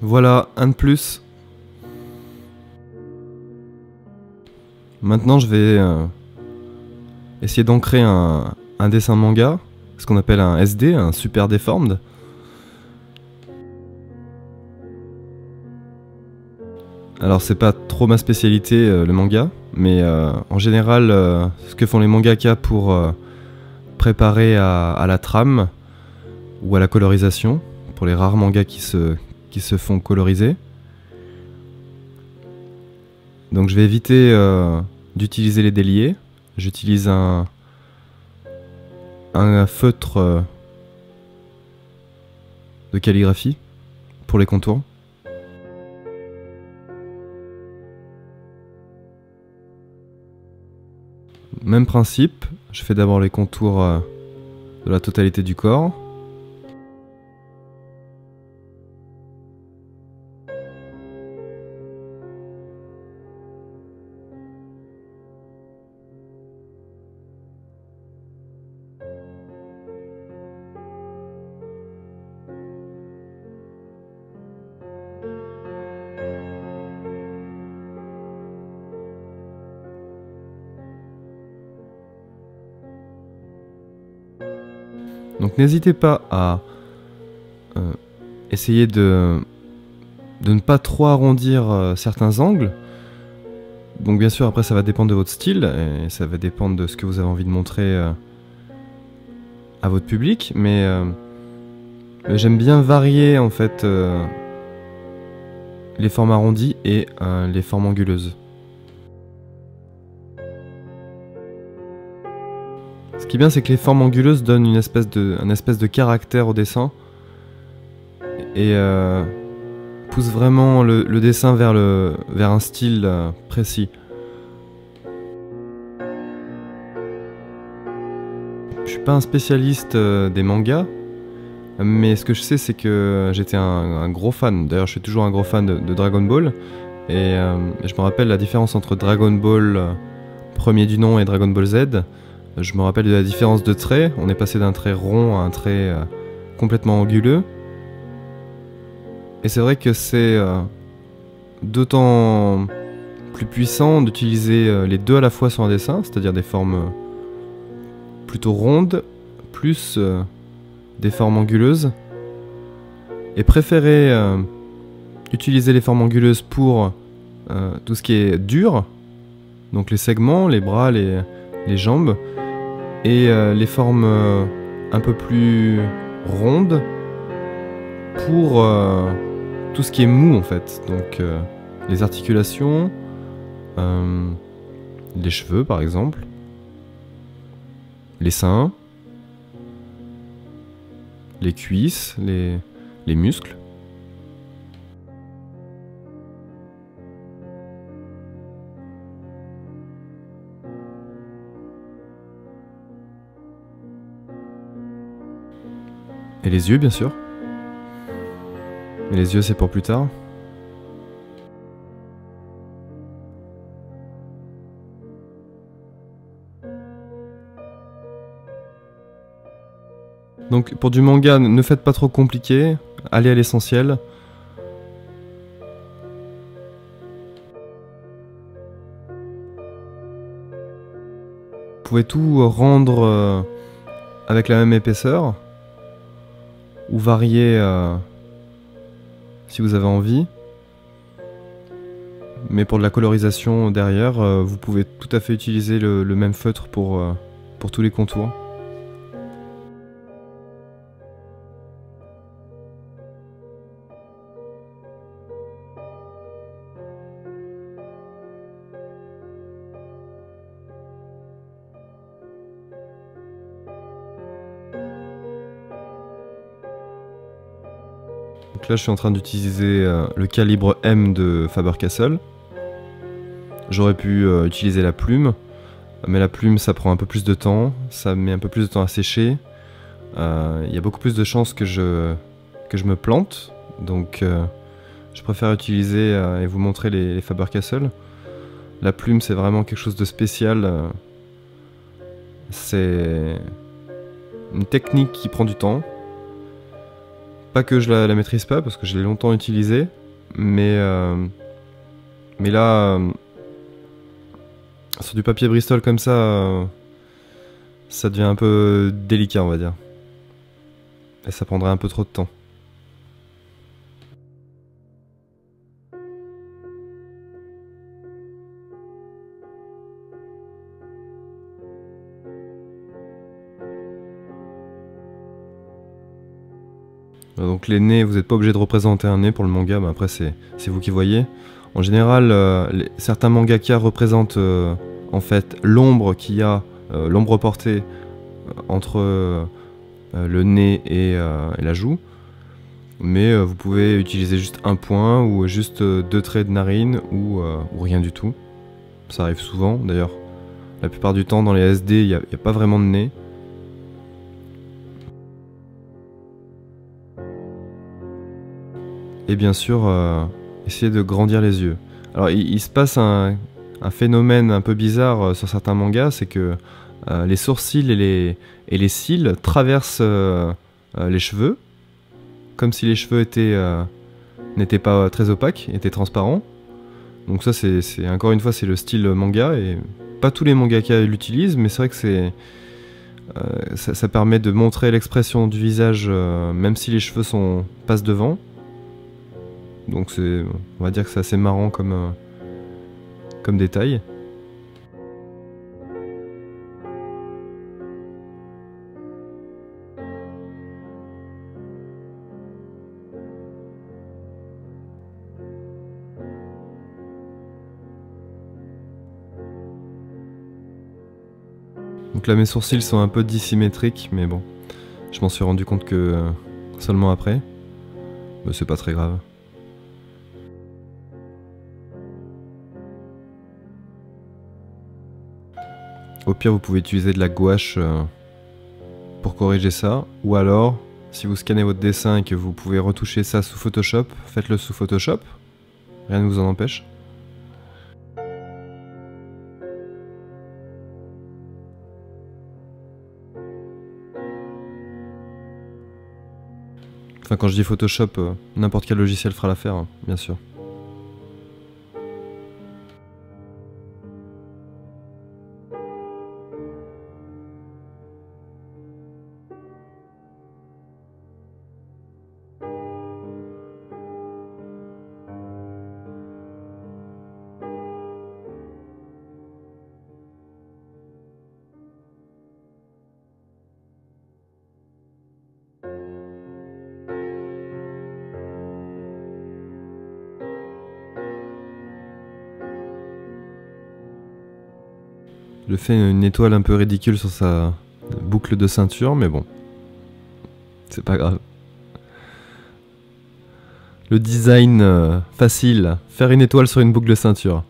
Voilà, un de plus. Maintenant, je vais essayer d'ancrer un dessin manga, ce qu'on appelle un SD, un super deformed. Alors c'est pas trop ma spécialité le manga, mais en général ce que font les mangaka pour préparer à la trame ou à la colorisation, pour les rares mangas qui se font coloriser. Donc je vais éviter d'utiliser les déliés. J'utilise un feutre de calligraphie pour les contours. Même principe, je fais d'abord les contours de la totalité du corps. Donc n'hésitez pas à essayer de ne pas trop arrondir certains angles. Donc bien sûr après ça va dépendre de votre style et ça va dépendre de ce que vous avez envie de montrer à votre public, mais j'aime bien varier en fait les formes arrondies et les formes anguleuses. Ce qui est bien, c'est que les formes anguleuses donnent un espèce de caractère au dessin et poussent vraiment le dessin vers un style précis. Je suis pas un spécialiste des mangas, mais ce que je sais, c'est que j'étais un gros fan. D'ailleurs, je suis toujours un gros fan de Dragon Ball, et je me rappelle la différence entre Dragon Ball premier du nom et Dragon Ball Z. Je me rappelle de la différence de trait. On est passé d'un trait rond à un trait complètement anguleux. Et c'est vrai que c'est d'autant plus puissant d'utiliser les deux à la fois sur un dessin, c'est-à-dire des formes plutôt rondes, plus des formes anguleuses. Et préférer utiliser les formes anguleuses pour tout ce qui est dur, donc les segments, les bras, les jambes, et les formes un peu plus rondes pour tout ce qui est mou en fait, donc les articulations, les cheveux par exemple, les seins, les cuisses, les muscles. Et les yeux, bien sûr. Mais les yeux, c'est pour plus tard. Donc, pour du manga, ne faites pas trop compliqué. Allez à l'essentiel. Vous pouvez tout rendre avec la même épaisseur. Ou varier si vous avez envie. Mais pour de la colorisation derrière, vous pouvez tout à fait utiliser le même feutre pour tous les contours. Donc là je suis en train d'utiliser le calibre M de Faber-Castell. J'aurais pu utiliser la plume, mais la plume ça prend un peu plus de temps, ça met un peu plus de temps à sécher. Il y a beaucoup plus de chances que je me plante, donc je préfère utiliser et vous montrer les Faber-Castell. La plume c'est vraiment quelque chose de spécial, c'est une technique qui prend du temps. Pas que je la maîtrise pas, parce que je l'ai longtemps utilisée, mais là, sur du papier Bristol comme ça, ça devient un peu délicat, on va dire. Et ça prendrait un peu trop de temps. Donc les nez, vous n'êtes pas obligé de représenter un nez pour le manga, mais après c'est vous qui voyez. En général, certains mangaka représentent en fait l'ombre qu'il y a, l'ombre portée entre le nez et la joue. Mais vous pouvez utiliser juste un point ou juste deux traits de narine ou rien du tout. Ça arrive souvent d'ailleurs. La plupart du temps dans les SD, il n'y a pas vraiment de nez. Et bien sûr, essayer de grandir les yeux. Alors il se passe un phénomène un peu bizarre sur certains mangas, c'est que les sourcils et les cils traversent les cheveux, comme si les cheveux n'étaient pas très opaques, étaient transparents. Donc ça c'est encore une fois c'est le style manga et pas tous les mangaka l'utilisent, mais c'est vrai que ça permet de montrer l'expression du visage même si les cheveux passent devant. Donc on va dire que c'est assez marrant comme détail. Donc là mes sourcils sont un peu dissymétriques, mais bon, je m'en suis rendu compte que seulement après. Mais c'est pas très grave. Au pire, vous pouvez utiliser de la gouache pour corriger ça. Ou alors, si vous scannez votre dessin et que vous pouvez retoucher ça sous Photoshop, faites-le sous Photoshop. Rien ne vous en empêche. Enfin, quand je dis Photoshop, n'importe quel logiciel fera l'affaire, hein, bien sûr. Je fais une étoile un peu ridicule sur sa boucle de ceinture, mais bon, c'est pas grave. Le design facile, faire une étoile sur une boucle de ceinture.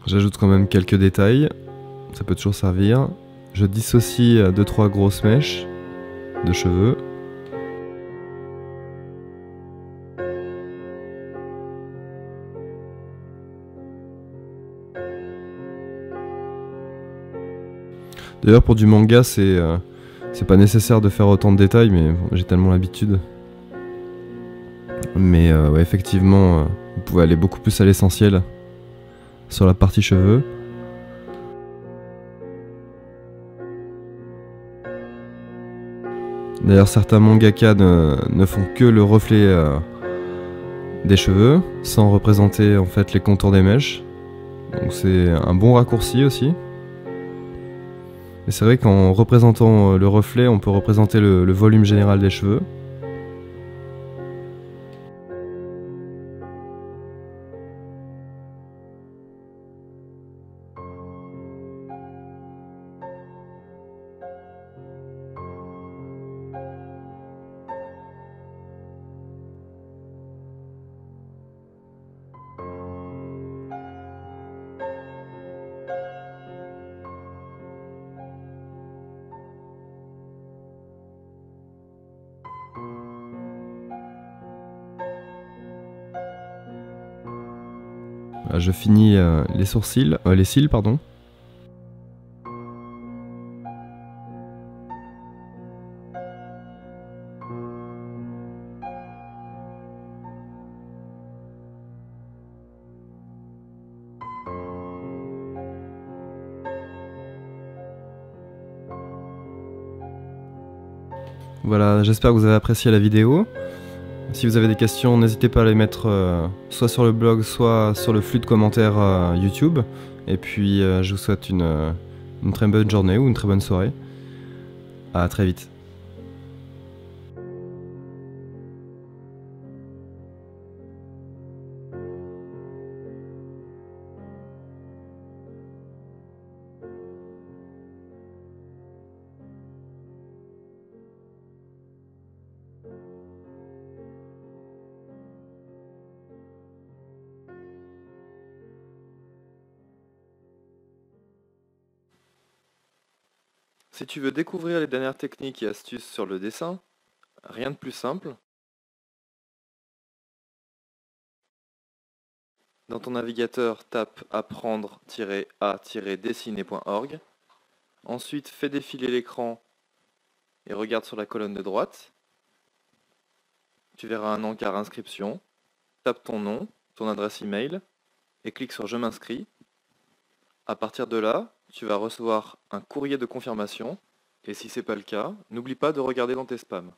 J'ajoute quand même quelques détails, ça peut toujours servir. Je dissocie 2-3 grosses mèches de cheveux. D'ailleurs pour du manga c'est pas nécessaire de faire autant de détails, mais bon, j'ai tellement l'habitude. Mais ouais, effectivement, vous pouvez aller beaucoup plus à l'essentiel sur la partie cheveux. D'ailleurs certains mangaka ne font que le reflet des cheveux, sans représenter en fait les contours des mèches. Donc c'est un bon raccourci aussi. Et c'est vrai qu'en représentant le reflet, on peut représenter le volume général des cheveux. Je finis les sourcils, les cils pardon. Voilà, j'espère que vous avez apprécié la vidéo. Si vous avez des questions, n'hésitez pas à les mettre soit sur le blog, soit sur le flux de commentaires YouTube. Et puis je vous souhaite une très bonne journée ou une très bonne soirée. À très vite. Si tu veux découvrir les dernières techniques et astuces sur le dessin, rien de plus simple. Dans ton navigateur, tape apprendre-a-dessiner.org. Ensuite, fais défiler l'écran et regarde sur la colonne de droite. Tu verras un encart inscription. Tape ton nom, ton adresse email et clique sur Je m'inscris. À partir de là, tu vas recevoir un courrier de confirmation et si ce n'est pas le cas, n'oublie pas de regarder dans tes spams.